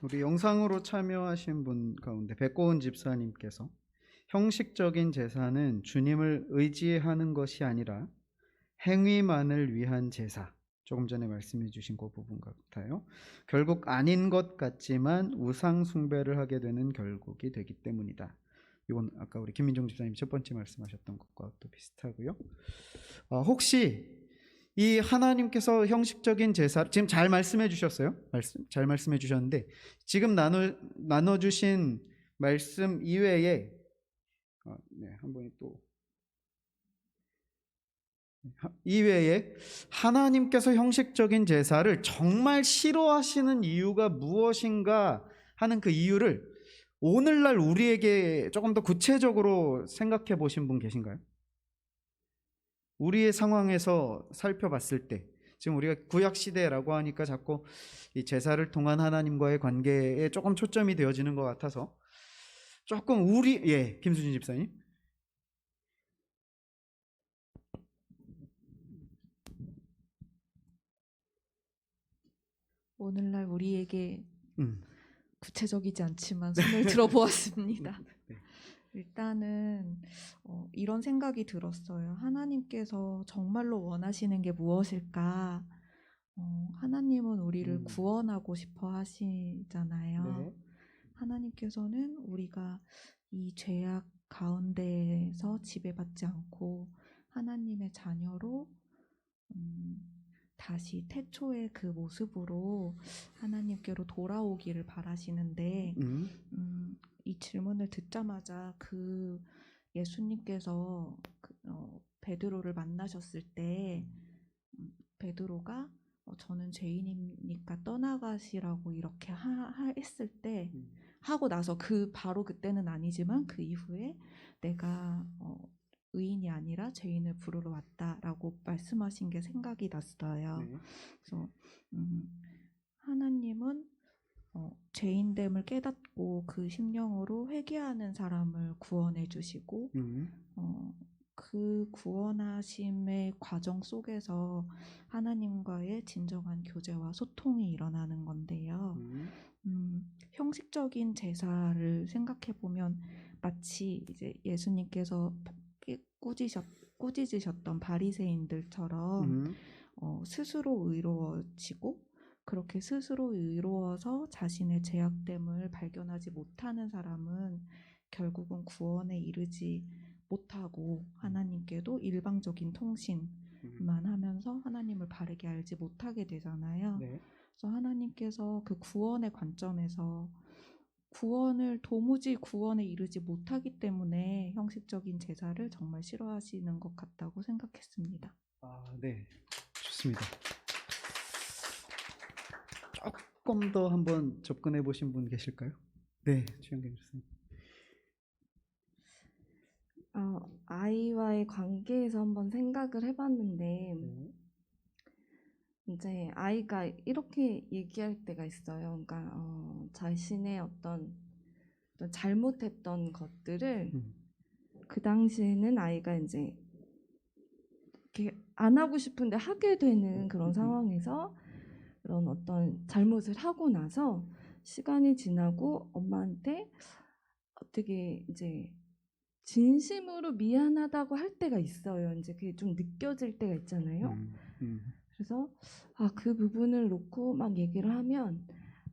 우리 영상으로 참여하신 분 가운데 백고은 집사님께서 형식적인 제사는 주님을 의지하는 것이 아니라 행위만을 위한 제사, 조금 전에 말씀해 주신 그 부분 같아요. 결국 아닌 것 같지만 우상 숭배를 하게 되는 결국이 되기 때문이다. 이건 아까 우리 김민종 집사님 첫 번째 말씀하셨던 것과 또 비슷하고요. 혹시 이 하나님께서 형식적인 제사, 지금 잘 말씀해 주셨어요. 잘 말씀해 주셨는데 지금 나눠주신 말씀 이외에 한 번이 또 이외에 하나님께서 형식적인 제사를 정말 싫어하시는 이유가 무엇인가 하는 그 이유를 오늘날 우리에게 조금 더 구체적으로 생각해 보신 분 계신가요? 우리의 상황에서 살펴봤을 때 지금 우리가 구약 시대라고 하니까 자꾸 이 제사를 통한 하나님과의 관계에 조금 초점이 되어지는 것 같아서 조금 김수진 집사님. 오늘날 우리에게 음. 구체적이지 않지만 손을 들어보았습니다. 네. 일단은 이런 생각이 들었어요. 하나님께서 정말로 원하시는 게 무엇일까? 하나님은 우리를 구원하고 싶어 하시잖아요. 네. 하나님께서는 우리가 이 죄악 가운데에서 지배받지 않고 하나님의 자녀로 다시 태초의 그 모습으로 하나님께로 돌아오기를 바라시는데 이 질문을 듣자마자 그 예수님께서 베드로를 만나셨을 때 베드로가 저는 죄인이니까 떠나가시라고 이렇게 했을 때 하고 나서 바로 그때는 아니지만 그 이후에 내가 의인이 아니라 죄인을 부르러 왔다라고 말씀하신 게 생각이 났어요. 네. 그래서 하나님은 죄인됨을 깨닫고 그 심령으로 회개하는 사람을 구원해 주시고 그 구원하심의 과정 속에서 하나님과의 진정한 교제와 소통이 일어나는 건데요. 형식적인 제사를 생각해 보면 마치 이제 예수님께서 꾸짖으셨던 바리새인들처럼 스스로 의로워지고 그렇게 스스로 의로워서 자신의 죄악됨을 발견하지 못하는 사람은 결국은 구원에 이르지 못하고 하나님께도 일방적인 통신만 하면서 하나님을 바르게 알지 못하게 되잖아요. 네. 그래서 하나님께서 그 구원의 관점에서 도무지 구원에 이르지 못하기 때문에 형식적인 제사를 정말 싫어하시는 것 같다고 생각했습니다. 아, 네. 좋습니다. 조금 더 한번 접근해 보신 분 계실까요? 네, 최영경 교수님. 아이와의 관계에서 한번 생각을 해봤는데 이제 아이가 이렇게 얘기할 때가 있어요. 그러니까 자신의 어떤 잘못했던 것들을 그 당시에는 아이가 이제 이렇게 안 하고 싶은데 하게 되는 그런 상황에서 그런 어떤 잘못을 하고 나서 시간이 지나고 엄마한테 어떻게 이제 진심으로 미안하다고 할 때가 있어요. 이제 그게 좀 느껴질 때가 있잖아요. 그래서 그 부분을 놓고 막 얘기를 하면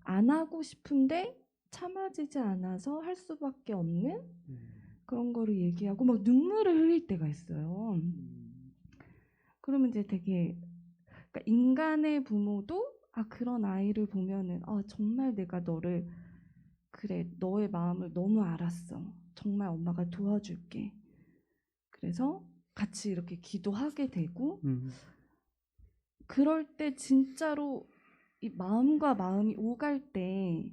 안 하고 싶은데 참아지지 않아서 할 수밖에 없는 그런 거를 얘기하고 막 눈물을 흘릴 때가 있어요. 그러면 이제 되게 그러니까 인간의 부모도 그런 아이를 보면은 정말 내가 너를 그래 너의 마음을 너무 알았어. 정말 엄마가 도와줄게. 그래서 같이 이렇게 기도하게 되고 그럴 때 진짜로 이 마음과 마음이 오갈 때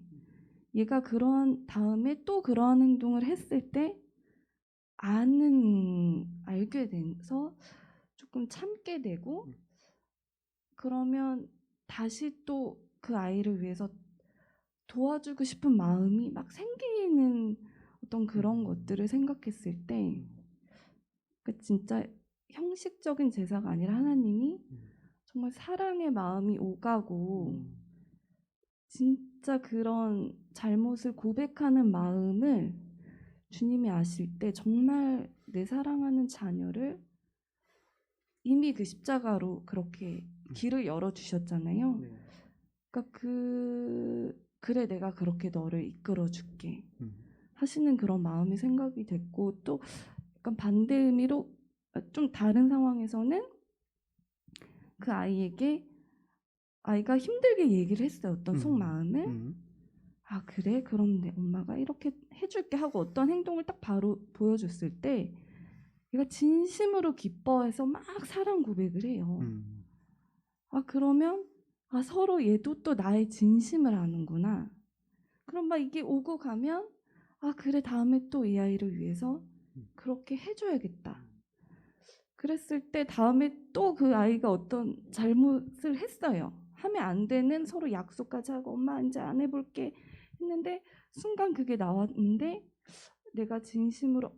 얘가 그러한 다음에 또 그러한 행동을 했을 때 알게 돼서 조금 참게 되고 그러면 다시 또 그 아이를 위해서 도와주고 싶은 마음이 막 생기는 어떤 그런 것들을 생각했을 때 그러니까 진짜 형식적인 제사가 아니라 하나님이 정말 사랑의 마음이 오가고 진짜 그런 잘못을 고백하는 마음을 주님이 아실 때 정말 내 사랑하는 자녀를 이미 그 십자가로 그렇게 길을 열어주셨잖아요. 그러니까 그래 내가 그렇게 너를 이끌어 줄게 하시는 그런 마음이 생각이 됐고 또 약간 반대 의미로 좀 다른 상황에서는 그 아이에게 아이가 힘들게 얘기를 했어요. 어떤 속마음을. 그래? 그럼 내 엄마가 이렇게 해줄게 하고 어떤 행동을 딱 바로 보여줬을 때 얘가 진심으로 기뻐해서 막 사랑 고백을 해요. 그러면 서로 얘도 또 나의 진심을 아는구나. 그럼 막 이게 오고 가면 그래 다음에 또 이 아이를 위해서 그렇게 해줘야겠다. 그랬을 때 다음에 또 그 아이가 어떤 잘못을 했어요. 하면 안 되는 서로 약속까지 하고 엄마 이제 안 해볼게 했는데 순간 그게 나왔는데 내가 진심으로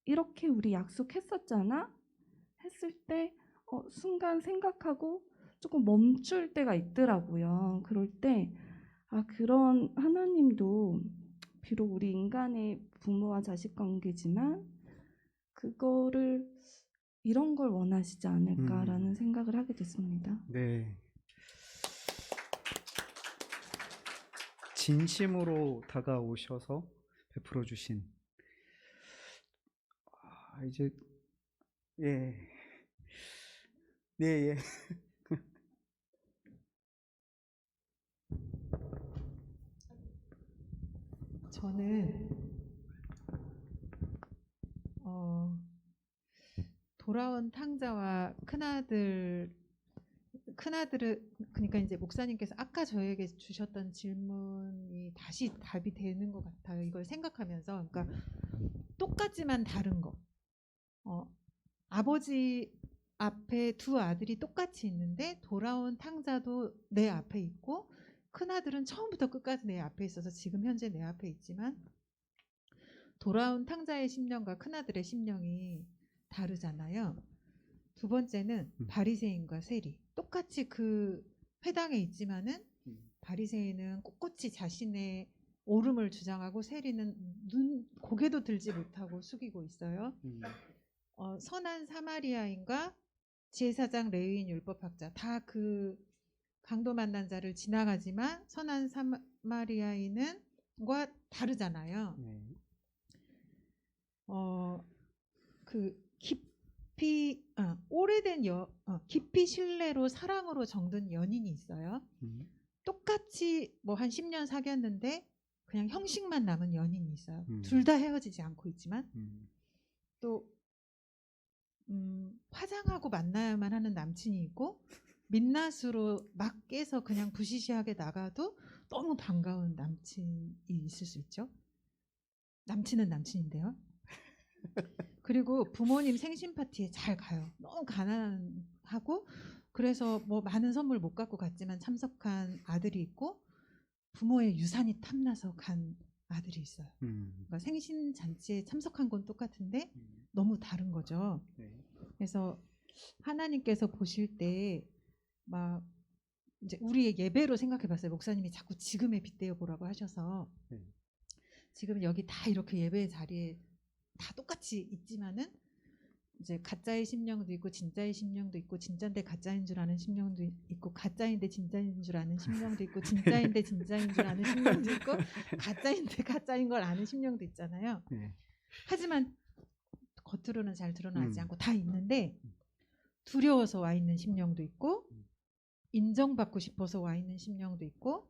이렇게 우리 약속했었잖아 했을 때 순간 생각하고 조금 멈출 때가 있더라고요. 그럴 때 그런 하나님도 비록 우리 인간의 부모와 자식 관계지만 그거를 이런 걸 원하시지 않을까라는 생각을 하게 됐습니다. 네. 진심으로 다가오셔서 베풀어 주신 이제 예. 네, 예. 저는 돌아온 탕자와 큰아들을 그러니까 이제 목사님께서 아까 저에게 주셨던 질문이 다시 답이 되는 것 같아요. 이걸 생각하면서 그러니까 똑같지만 다른 거. 아버지 앞에 두 아들이 똑같이 있는데 돌아온 탕자도 내 앞에 있고 큰아들은 처음부터 끝까지 내 앞에 있어서 지금 현재 내 앞에 있지만 돌아온 탕자의 심령과 큰아들의 심령이 다르잖아요. 두 번째는 바리새인과 세리. 똑같이 그 회당에 있지만은 바리새인은 꼿꼿이 자신의 옳음을 주장하고 세리는 고개도 들지 못하고 숙이고 있어요. 선한 사마리아인과 제사장, 레위인, 율법학자 다 그 강도 만난 자를 지나가지만 선한 사마리아인은과 다르잖아요. 그 깊이 신뢰로 사랑으로 정든 연인이 있어요. 똑같이 뭐 한 10년 사귀었는데 그냥 형식만 남은 연인이 있어요. 둘 다 헤어지지 않고 있지만 또 화장하고 만나야만 하는 남친이 있고 민낯으로 막 깨서 그냥 부시시하게 나가도 너무 반가운 남친이 있을 수 있죠. 남친은 남친인데요. 그리고 부모님 생신 파티에 잘 가요. 너무 가난하고 그래서 뭐 많은 선물 못 갖고 갔지만 참석한 아들이 있고 부모의 유산이 탐나서 간 아들이 있어요. 그러니까 생신 잔치에 참석한 건 똑같은데 너무 다른 거죠. 그래서 하나님께서 보실 때 막 이제 우리의 예배로 생각해봤어요. 목사님이 자꾸 지금에 빗대어 보라고 하셔서 지금 여기 다 이렇게 예배의 자리에 다 똑같이 있지만은 이제 가짜의 심령도 있고 진짜의 심령도 있고 진짜인데 가짜인 줄 아는 심령도 있고 가짜인데 진짜인 줄 아는 심령도 있고 진짜인데 진짜인 줄 아는 심령도 있고 가짜인데 가짜인 걸 아는 심령도 있잖아요. 하지만 겉으로는 잘 드러나지 않고 다 있는데 두려워서 와 있는 심령도 있고 인정받고 싶어서 와 있는 심령도 있고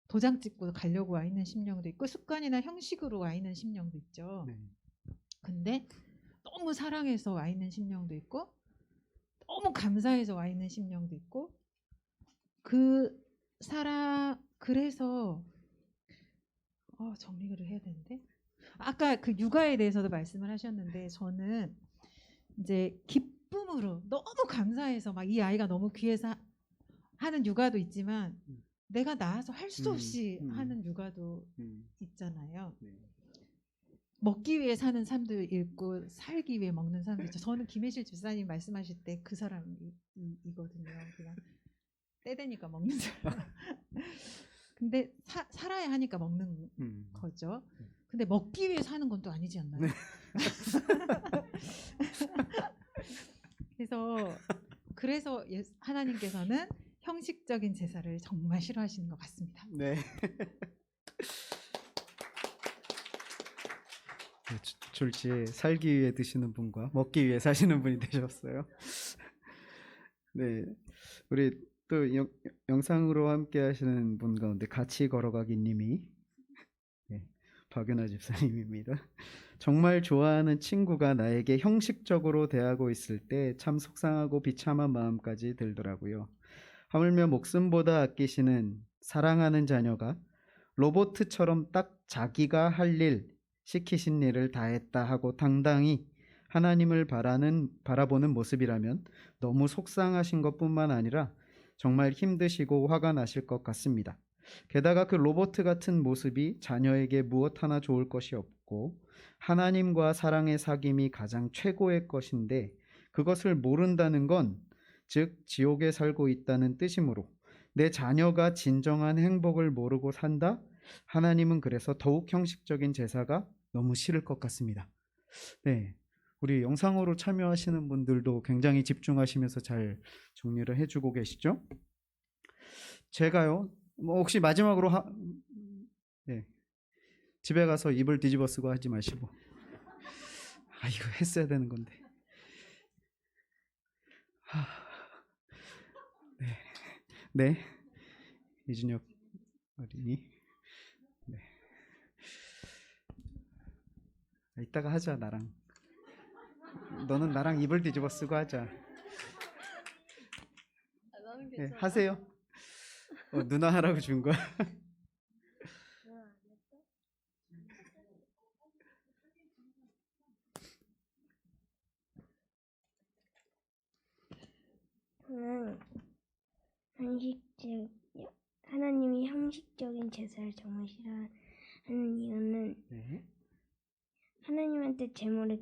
도장 찍고 가려고 와 있는 심령도 있고 습관이나 형식으로 와 있는 심령도 있죠. 근데 너무 사랑해서 와 있는 심령도 있고 너무 감사해서 와 있는 심령도 있고 그래서 정리를 해야 되는데 아까 그 육아에 대해서도 말씀을 하셨는데 저는 이제 기쁨으로 너무 감사해서 막 이 아이가 너무 귀해서 하는 육아도 있지만 내가 낳아서 할 수 없이 하는 육아도 있잖아요. 먹기 위해 사는 삶도 있고 살기 위해 먹는 삶도 있죠. 저는 김혜실 집사님 말씀하실 때 그 사람이거든요. 그냥 때 되니까 먹는 사람. 근데 살아야 하니까 먹는 거죠. 근데 먹기 위해 사는 건 또 아니지 않나요? 그래서 하나님께서는 형식적인 제사를 정말 싫어하시는 것 같습니다. 네. 졸지에 살기 위해 드시는 분과 먹기 위해 사시는 분이 되셨어요. 네, 우리 또 영상으로 함께 하시는 분 가운데 같이 걸어가기 님이 박윤아 집사님입니다. 정말 좋아하는 친구가 나에게 형식적으로 대하고 있을 때 참 속상하고 비참한 마음까지 들더라고요. 하물며 목숨보다 아끼시는 사랑하는 자녀가 로봇처럼 딱 자기가 할 일, 시키신 일을 다 했다 하고 당당히 하나님을 바라보는 모습이라면 너무 속상하신 것뿐만 아니라 정말 힘드시고 화가 나실 것 같습니다. 게다가 그 로봇 같은 모습이 자녀에게 무엇 하나 좋을 것이 없고 하나님과 사랑의 사귐이 가장 최고의 것인데 그것을 모른다는 건 즉 지옥에 살고 있다는 뜻이므로 내 자녀가 진정한 행복을 모르고 산다? 하나님은 그래서 더욱 형식적인 제사가 너무 싫을 것 같습니다. 네, 우리 영상으로 참여하시는 분들도 굉장히 집중하시면서 잘 정리를 해주고 계시죠? 제가요, 뭐 혹시 마지막으로 집에 가서 이불 뒤집어 쓰고 하지 마시고 이거 했어야 되는 건데. 네, 이준혁 어린이. 네. 이따가 하자. 너는 나랑 이불 뒤집어 쓰고 하자. 네, 하세요. 누나 하라고 준 거야. 저는 하나님이 형식적인 제사를 정말 싫어하는 이유는 하나님한테 제물을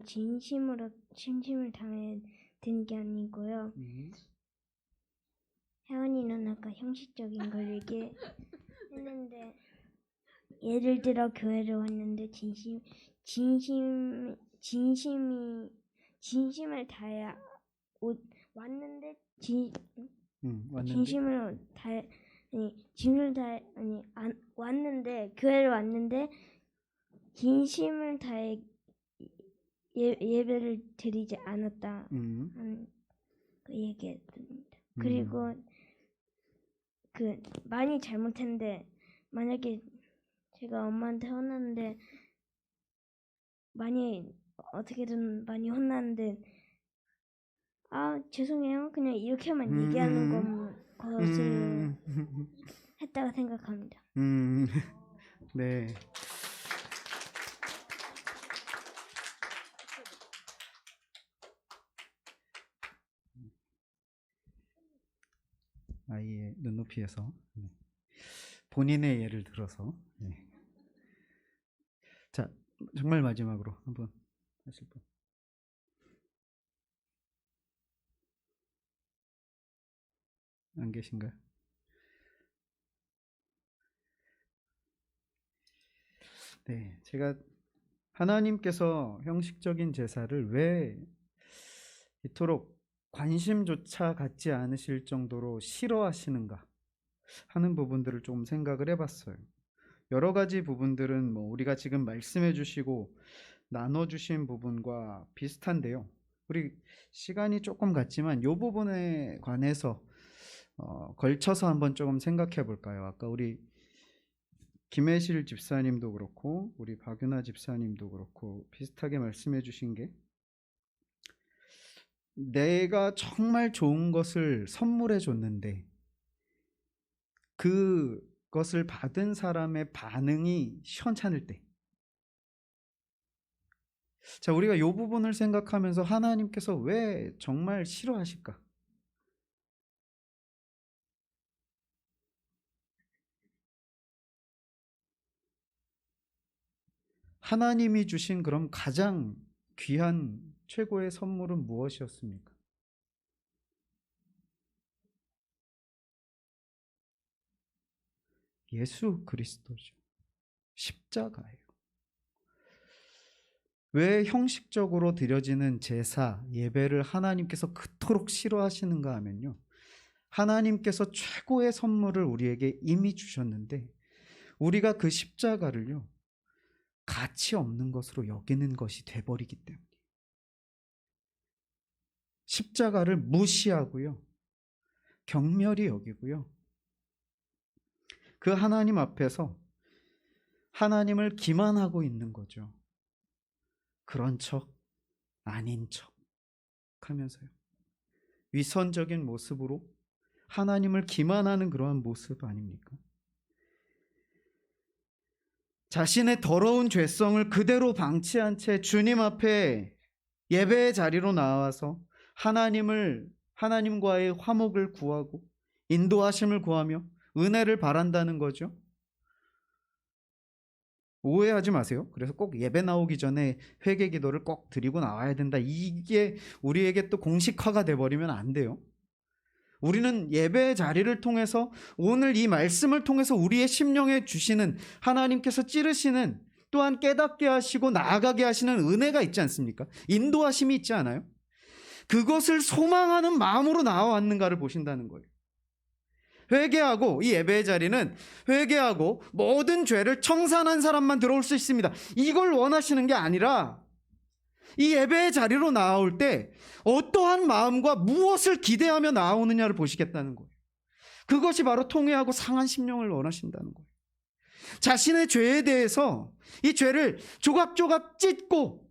진심을 다해 드린 게 아니고요. 혜원이 누나가 형식적인 걸 얘기했는데 예를 들어 교회를 왔는데 진심을 다해 왔는데 진심을 다해 왔는데 교회를 왔는데 진심을 다해 예배를 드리지 않았다 하는 그 얘기했습니다. 그리고 그 많이 잘못했는데 만약에 제가 엄마한테 혼났는데 어떻게든 많이 혼났는데 죄송해요 그냥 이렇게만 얘기하는 것을 했다고 생각합니다. 네. 아이의 눈높이에서 본인의 예를 들어서 자, 정말 마지막으로 한번 하실 분. 안 계신가요? 네, 제가 하나님께서 형식적인 제사를 왜 이토록 관심조차 갖지 않으실 정도로 싫어하시는가 하는 부분들을 좀 생각을 해봤어요. 여러 가지 부분들은 뭐 우리가 지금 말씀해 주시고 나눠주신 부분과 비슷한데요. 우리 시간이 조금 갔지만 이 부분에 관해서 걸쳐서 한번 조금 생각해 볼까요? 아까 우리 김혜실 집사님도 그렇고 우리 박윤아 집사님도 그렇고 비슷하게 말씀해 주신 게 내가 정말 좋은 것을 선물해 줬는데 그것을 받은 사람의 반응이 시원찮을 때, 자, 우리가 이 부분을 생각하면서 하나님께서 왜 정말 싫어하실까? 하나님이 주신 그럼 가장 귀한 최고의 선물은 무엇이었습니까? 예수 그리스도죠. 십자가예요. 왜 형식적으로 드려지는 제사, 예배를 하나님께서 그토록 싫어하시는가 하면요, 하나님께서 최고의 선물을 우리에게 이미 주셨는데 우리가 그 십자가를요 가치 없는 것으로 여기는 것이 돼버리기 때문에 십자가를 무시하고요, 경멸히 여기고요, 그 하나님 앞에서 하나님을 기만하고 있는 거죠. 그런 척, 아닌 척 하면서요, 위선적인 모습으로 하나님을 기만하는 그러한 모습 아닙니까? 자신의 더러운 죄성을 그대로 방치한 채 주님 앞에 예배의 자리로 나와서 하나님과의 화목을 구하고 인도하심을 구하며 은혜를 바란다는 거죠. 오해하지 마세요. 그래서 꼭 예배 나오기 전에 회개 기도를 꼭 드리고 나와야 된다, 이게 우리에게 또 공식화가 돼버리면 안 돼요. 우리는 예배의 자리를 통해서 오늘 이 말씀을 통해서 우리의 심령에 주시는 하나님께서 찌르시는, 또한 깨닫게 하시고 나아가게 하시는 은혜가 있지 않습니까? 인도하심이 있지 않아요? 그것을 소망하는 마음으로 나와왔는가를 보신다는 거예요. 회개하고, 이 예배의 자리는 회개하고 모든 죄를 청산한 사람만 들어올 수 있습니다. 이걸 원하시는 게 아니라 이 예배의 자리로 나올 때 어떠한 마음과 무엇을 기대하며 나오느냐를 보시겠다는 거예요. 그것이 바로 통회하고 상한 심령을 원하신다는 거예요. 자신의 죄에 대해서 이 죄를 조각조각 찢고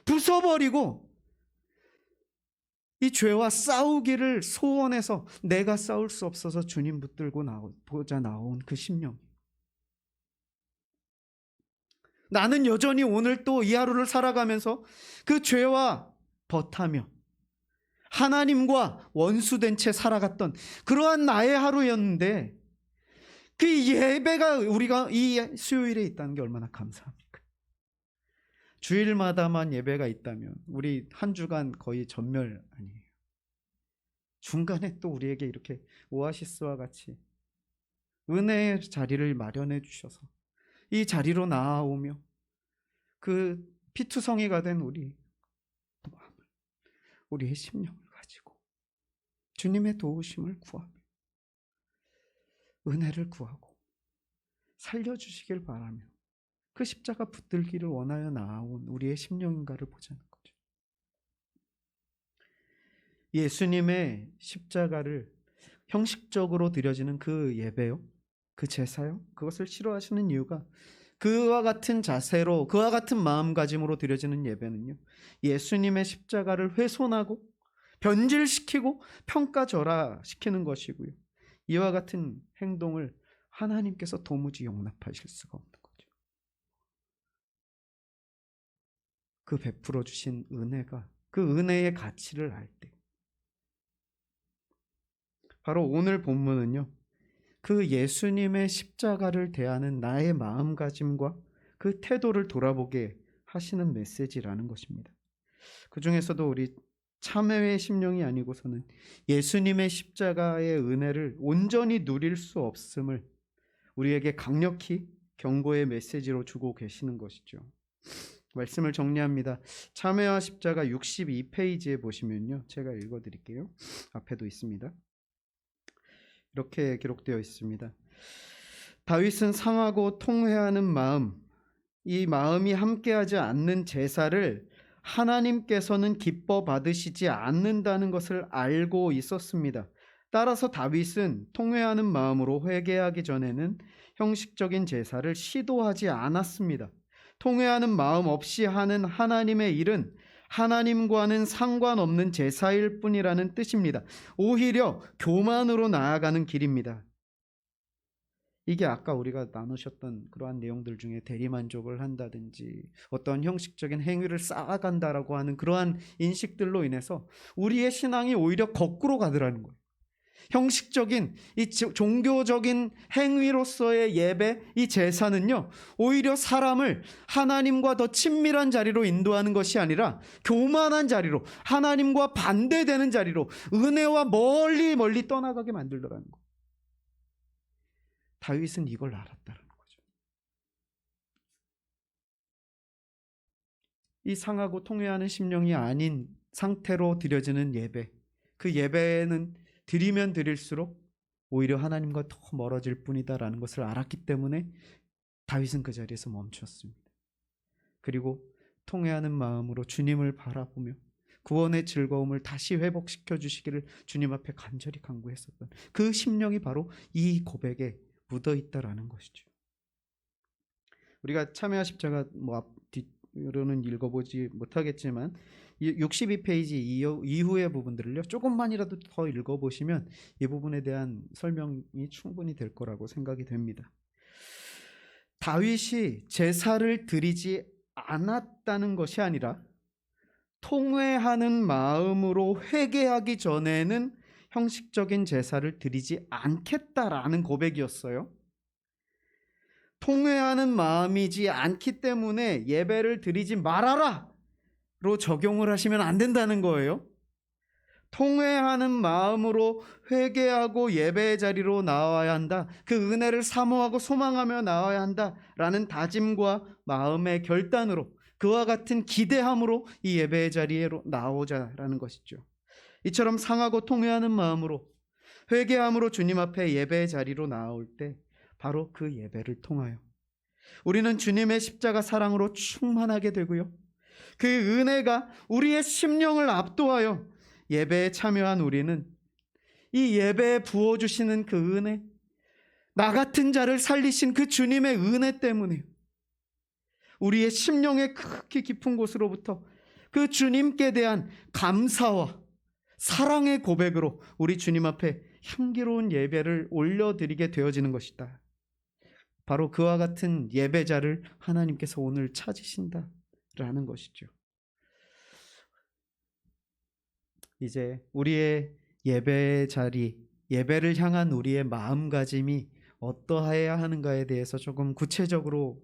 부숴버리고 이 죄와 싸우기를 소원해서 내가 싸울 수 없어서 주님 붙들고 보자 나온 그 심령. 나는 여전히 오늘 또 이 하루를 살아가면서 그 죄와 버타며 하나님과 원수된 채 살아갔던 그러한 나의 하루였는데, 그 예배가 우리가 이 수요일에 있다는 게 얼마나 감사합니까? 주일마다만 예배가 있다면 우리 한 주간 거의 전멸 아니에요. 중간에 또 우리에게 이렇게 오아시스와 같이 은혜의 자리를 마련해 주셔서 이 자리로 나아오며 그 피투성이가 된 우리 마음을, 우리의 심령을 가지고 주님의 도우심을 구하며 은혜를 구하고 살려주시길 바라며 그 십자가 붙들기를 원하여 나아온 우리의 심령인가를 보자는 거죠. 예수님의 십자가를 형식적으로 드려지는 그 예배요, 그 제사요, 그것을 싫어하시는 이유가 그와 같은 자세로, 그와 같은 마음가짐으로 드려지는 예배는요, 예수님의 십자가를 훼손하고 변질시키고 평가절하시키는 것이고요, 이와 같은 행동을 하나님께서 도무지 용납하실 수가 없는 거죠. 그 베풀어 주신 은혜가, 그 은혜의 가치를 알 때, 바로 오늘 본문은요, 그 예수님의 십자가를 대하는 나의 마음가짐과 그 태도를 돌아보게 하시는 메시지라는 것입니다. 그 중에서도 우리 참회의 심령이 아니고서는 예수님의 십자가의 은혜를 온전히 누릴 수 없음을 우리에게 강력히 경고의 메시지로 주고 계시는 것이죠. 말씀을 정리합니다. 참회와 십자가 62페이지에 보시면요, 제가 읽어드릴게요. 앞에도 있습니다. 이렇게 기록되어 있습니다. 다윗은 상하고 통회하는 마음, 이 마음이 함께하지 않는 제사를 하나님께서는 기뻐 받으시지 않는다는 것을 알고 있었습니다. 따라서 다윗은 통회하는 마음으로 회개하기 전에는 형식적인 제사를 시도하지 않았습니다. 통회하는 마음 없이 하는 하나님의 일은 하나님과는 상관없는 제사일 뿐이라는 뜻입니다. 오히려 교만으로 나아가는 길입니다. 이게 아까 우리가 나누셨던 그러한 내용들 중에 대리만족을 한다든지 어떤 형식적인 행위를 쌓아간다라고 하는 그러한 인식들로 인해서 우리의 신앙이 오히려 거꾸로 가더라는 거예요. 형식적인 이 종교적인 행위로서의 예배, 이 제사는요, 오히려 사람을 하나님과 더 친밀한 자리로 인도하는 것이 아니라 교만한 자리로, 하나님과 반대되는 자리로, 은혜와 멀리 멀리 떠나가게 만들더라는 거예요. 다윗은 이걸 알았다는 거죠. 이 상하고 통회하는 심령이 아닌 상태로 드려지는 예배, 그 예배는 드리면 드릴수록 오히려 하나님과 더 멀어질 뿐이다라는 것을 알았기 때문에 다윗은 그 자리에서 멈췄습니다. 그리고 통회하는 마음으로 주님을 바라보며 구원의 즐거움을 다시 회복시켜 주시기를 주님 앞에 간절히 간구했었던 그 심령이 바로 이 고백에 묻어 있다라는 것이죠. 우리가 참회와 십자가 뒤로는 읽어보지 못하겠지만 62페이지 이후의 부분들을요, 조금만이라도 더 읽어보시면 이 부분에 대한 설명이 충분히 될 거라고 생각이 됩니다. 다윗이 제사를 드리지 않았다는 것이 아니라 통회하는 마음으로 회개하기 전에는 형식적인 제사를 드리지 않겠다라는 고백이었어요. 통회하는 마음이지 않기 때문에 예배를 드리지 말아라 로 적용을 하시면 안 된다는 거예요. 통회하는 마음으로 회개하고 예배의 자리로 나와야 한다. 그 은혜를 사모하고 소망하며 나와야 한다라는 다짐과 마음의 결단으로, 그와 같은 기대함으로 이 예배의 자리로 나오자라는 것이죠. 이처럼 상하고 통회하는 마음으로 회개함으로 주님 앞에 예배의 자리로 나올 때 바로 그 예배를 통하여 우리는 주님의 십자가 사랑으로 충만하게 되고요, 그 은혜가 우리의 심령을 압도하여 예배에 참여한 우리는 이 예배에 부어주시는 그 은혜, 나 같은 자를 살리신 그 주님의 은혜 때문에 우리의 심령의 극히 깊은 곳으로부터 그 주님께 대한 감사와 사랑의 고백으로 우리 주님 앞에 향기로운 예배를 올려드리게 되어지는 것이다. 바로 그와 같은 예배자를 하나님께서 오늘 찾으신다라는 것이죠. 이제 우리의 예배의 자리, 예배를 향한 우리의 마음가짐이 어떠해야 하는가에 대해서 조금 구체적으로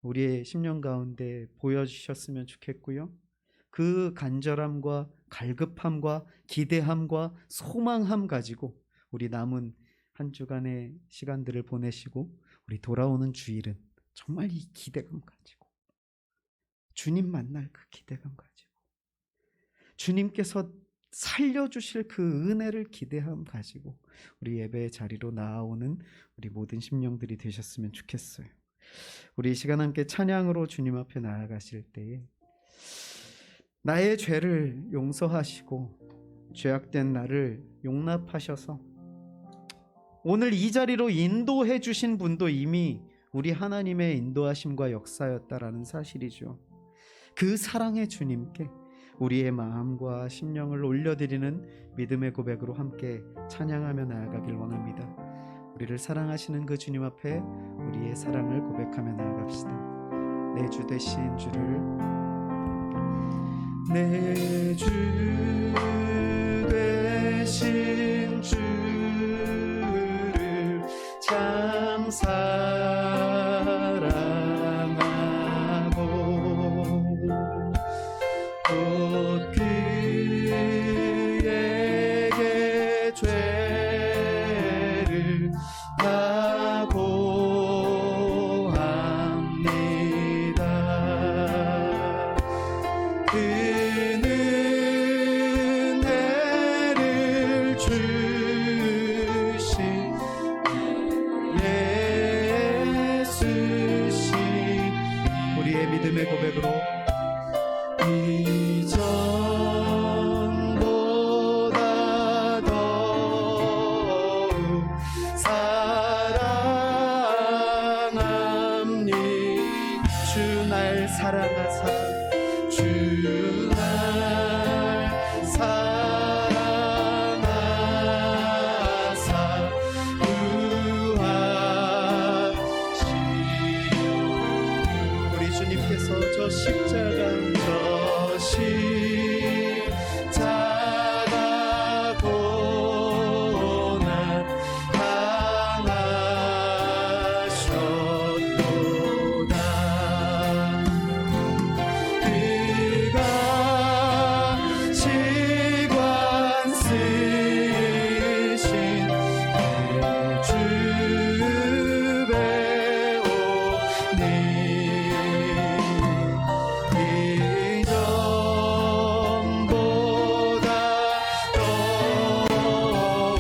우리의 심령 가운데 보여주셨으면 좋겠고요. 그 간절함과 갈급함과 기대함과 소망함 가지고 우리 남은 한 주간의 시간들을 보내시고 우리 돌아오는 주일은 정말 이 기대감 가지고 주님 만날 그 기대감 가지고 주님께서 살려주실 그 은혜를 기대함 가지고 우리 예배의 자리로 나아오는 우리 모든 심령들이 되셨으면 좋겠어요. 우리 이 시간 함께 찬양으로 주님 앞에 나아가실 때에 나의 죄를 용서하시고 죄악된 나를 용납하셔서 오늘 이 자리로 인도해 주신 분도 이미 우리 하나님의 인도하심과 역사였다라는 사실이죠. 그 사랑의 주님께 우리의 마음과 심령을 올려드리는 믿음의 고백으로 함께 찬양하며 나아가길 원합니다. 우리를 사랑하시는 그 주님 앞에 우리의 사랑을 고백하며 나아갑시다. 내 주 되신 주를, 내 주 되신 주를 참 사랑하고 곧 그에게 죄를 다 고합니다. 그는 은혜를 주신 예수신 우리의 믿음의 고백으로 이전보다 더욱 사랑합니 주 날 사랑하사 주 날 사랑하사 구하시오. 우리 주님께서 저 십자가 고난 당하셨도다. 그가 시관 쓰신 내 주 배오니 이전보다 더욱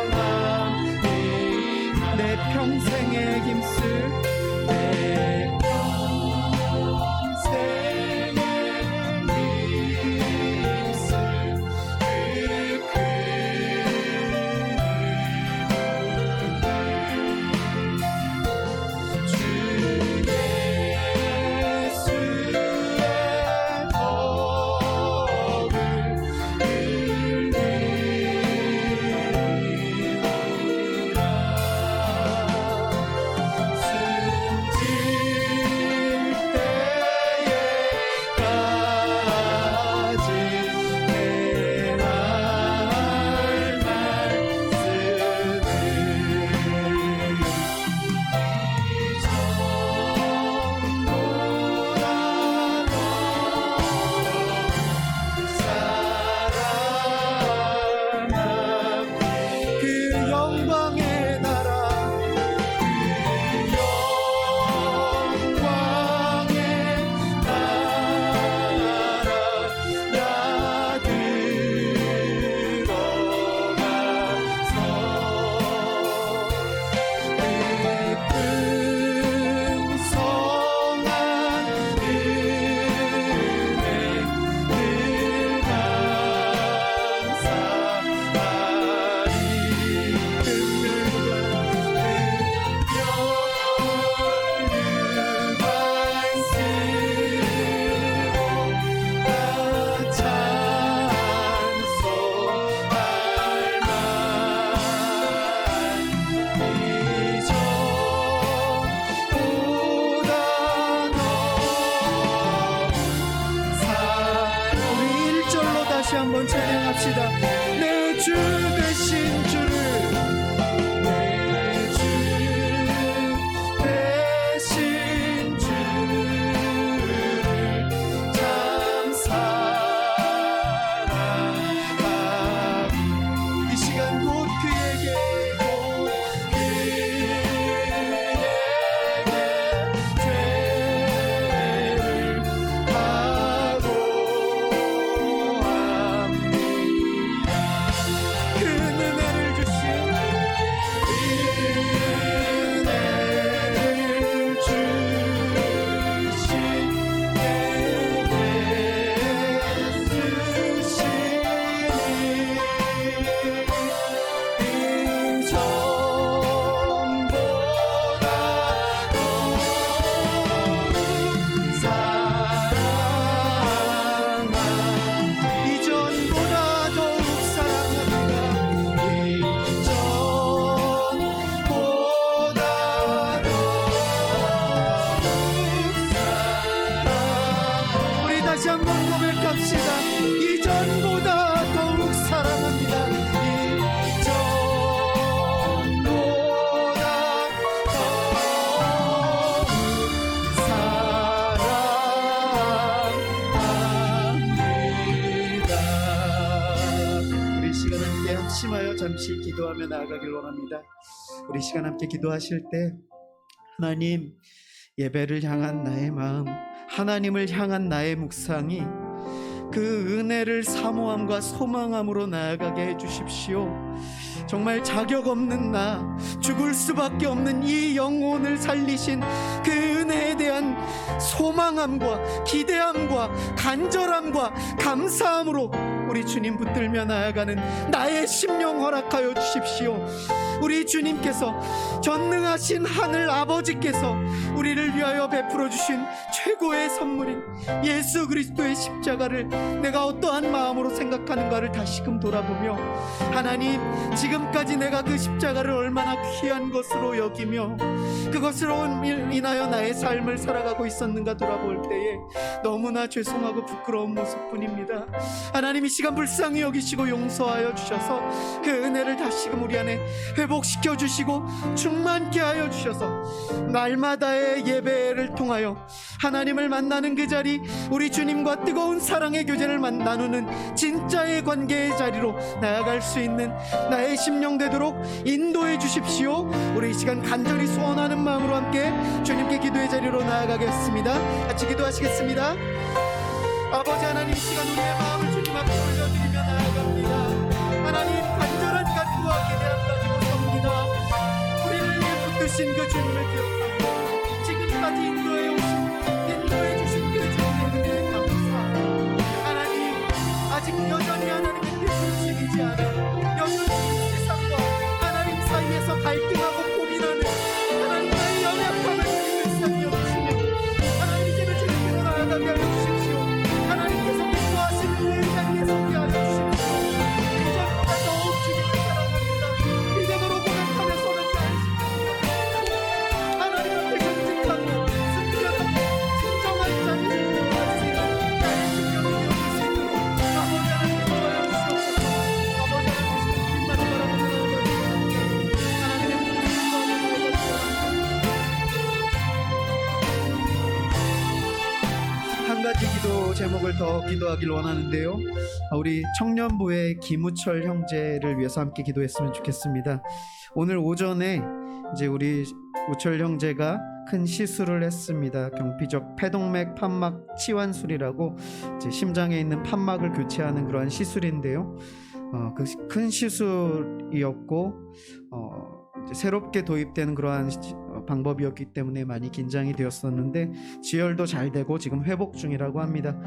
사랑합니 내 평생에 힘쓸 내 평생에 힘쓸 주 예수의 법을 그 영광의 나라 나 들어가서 풍성한 은혜 늘 감사하리. 우리 1절로 다시 한번 찬양합시다. 내 주 되신 주를, 내 주 합심하여 잠시 기도하며 나아가길 원합니다. 우리 시간 함께 기도하실 때 하나님, 예배를 향한 나의 마음, 하나님을 향한 나의 묵상이 그 은혜를 사모함과 소망함으로 나아가게 해주십시오. 정말 자격 없는 나, 죽을 수밖에 없는 이 영혼을 살리신 그 은혜에 대한 소망함과 기대함과 간절함과 감사함으로 우리 주님 붙들며 나아가는 나의 심령 허락하여 주십시오. 우리 주님께서, 전능하신 하늘 아버지께서 우리를 위하여 베풀어 주신 최고의 선물인 예수 그리스도의 십자가를 내가 어떠한 마음으로 생각하는가를 다시금 돌아보며, 하나님, 지금까지 내가 그 십자가를 얼마나 귀한 것으로 여기며 그것으로 인하여 나의 삶을 살아가고 있었는가 돌아볼 때에 너무나 죄송하고 부끄러운 모습뿐입니다. 하나님, 이 시간 불쌍히 여기시고 용서하여 주셔서 그 은혜를 다시금 우리 안에 회복시켜 주시고 충만케 하여 주셔서 날마다의 예배를 통하여 하나님을 만나는 그 자리, 우리 주님과 뜨거운 사랑의 교제를 나누는 진짜의 관계의 자리로 나아갈 수 있는 나의 심령 되도록 인도해 주십시오. 우리 이 시간 간절히 소원하는 마음으로 함께 주님께 기도의 자리로 나아가겠습니다. 같이 기도하시겠습니다. 아버지 하나님, 이 시간 우리의 마음을 주님 앞에 올려드리며 나아갑니다. 하나님, 간절한 간구와 기대함 가지고 섭니다. 우리를 위해 붙드신 그 주님을 기억하고 지금까지 인도해 주신 그 주님의 은혜에 감사하고, 하나님, 아직 여전히 하나님의 뜻을 지키지 않아 여전히 세상과 하나님 사이에서 갈등하고 고민하는 하나님의 연약함을 불쌍히 여기시며 하나님, 이제는 주님께로 나아가게 하여 주십시오. 하나님께서 기뻐하시는 그 자리에 서게 하여 주십시오. 이전보다 더욱 주님을 사랑합니다. 믿음으로 고백하면서는 하나님 앞에 경직하며 순결하고 진정한 자리를 인도할 수 있는 나의 심령을 이어줄 수 있도록 아버지 하나님 도와여 주시옵소서. 아버지 하나님, 주님만 바라보며 나아가옵니다. 하나님의 모든 한 가지 기도 제목을 더 기도하길 원하는데요, 우리 청년부의 김우철 형제를 위해서 함께 기도했으면 좋겠습니다. 오늘 오전에 이제 우리 우철 형제가 큰 시술을 했습니다. 경피적 폐동맥 판막 치환술이라고 이제 심장에 있는 판막을 교체하는 그러한 시술인데요, 그 큰 시술이었고 이제 새롭게 도입되는 그러한 방법이었기 때문에 많이 긴장이 되었었는데 지혈도 잘 되고 지금 회복 중이라고 합니다.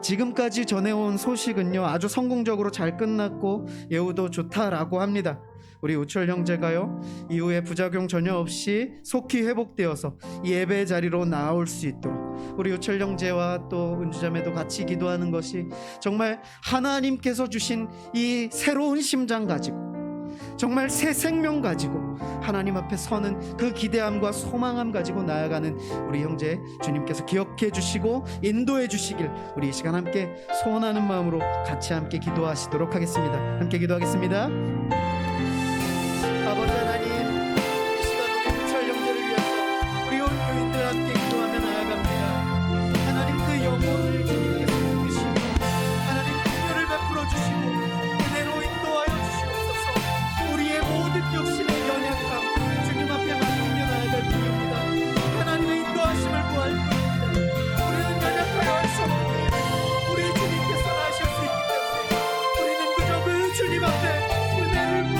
지금까지 전해온 소식은요, 아주 성공적으로 잘 끝났고 예후도 좋다라고 합니다. 우리 우철 형제가요, 이후에 부작용 전혀 없이 속히 회복되어서 예배 자리로 나올 수 있도록 우리 우철 형제와 또 은주자매도 같이 기도하는 것이, 정말 하나님께서 주신 이 새로운 심장 가지고 정말 새 생명 가지고 하나님 앞에 서는 그 기대함과 소망함 가지고 나아가는 우리 형제 주님께서 기억해 주시고 인도해 주시길 우리 이 시간 함께 소원하는 마음으로 같이 함께 기도하시도록 하겠습니다. 함께 기도하겠습니다. 아버지 하나님, 이 시간 우리 우철 형제를 위해서 우리 온 교인들 함께 기도하며 나아갑니다. 하나님, 그 영혼을 주님께서 부으시고 하나님 긍휼을 베풀어 주시고 은혜로 인도하여 주시옵소서. 우리의 모든 욕심의 연약함 주님 앞에 맡기며 나아갈 뿐입니다. 하나님의 인도하심을 구할 뿐입니다. 우리는 연약하여 할 수 없는 우리 주님께서 하실 수 있기 때문에 우리는 그저 그 주님 앞에 은혜를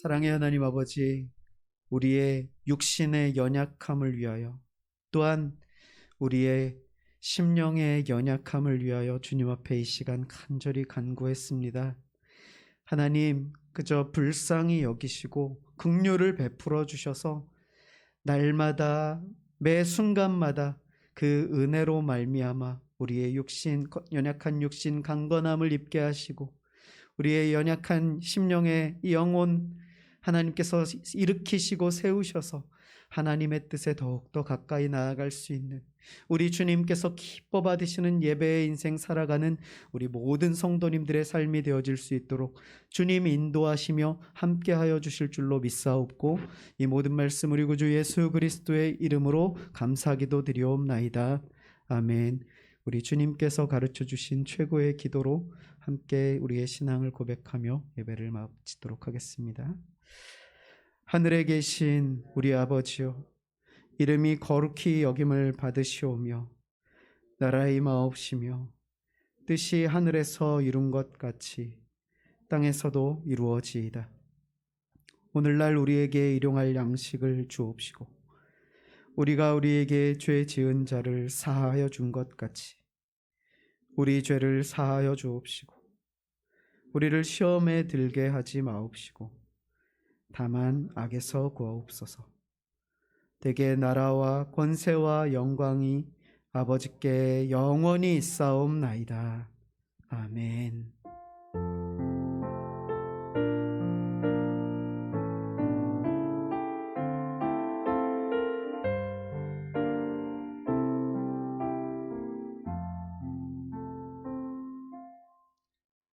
사랑의 하나님 아버지, 우리의 육신의 연약함을 위하여 또한 우리의 심령의 연약함을 위하여 주님 앞에 이 시간 간절히 간구했습니다. 하나님, 그저 불쌍히 여기시고 긍휼을 베풀어 주셔서 날마다 매 순간마다 그 은혜로 말미암아 우리의 육신, 연약한 육신 강건함을 입게 하시고 우리의 연약한 심령의 영혼 하나님께서 일으키시고 세우셔서 하나님의 뜻에 더욱더 가까이 나아갈 수 있는 우리 주님께서 기뻐 받으시는 예배의 인생 살아가는 우리 모든 성도님들의 삶이 되어질 수 있도록 주님 인도하시며 함께하여 주실 줄로 믿사옵고 이 모든 말씀 우리 구주 예수 그리스도의 이름으로 감사기도 드리옵나이다. 아멘. 우리 주님께서 가르쳐 주신 최고의 기도로 함께 우리의 신앙을 고백하며 예배를 마치도록 하겠습니다. 하늘에 계신 우리 아버지여, 이름이 거룩히 여김을 받으시오며 나라의 임하옵시며 뜻이 하늘에서 이룬 것 같이 땅에서도 이루어지이다. 오늘날 우리에게 일용할 양식을 주옵시고 우리가 우리에게 죄 지은 자를 사하여 준 것 같이 우리 죄를 사하여 주옵시고 우리를 시험에 들게 하지 마옵시고 다만 악에서 구하옵소서. 대개 나라와 권세와 영광이 아버지께 영원히 있사옵나이다. 아멘.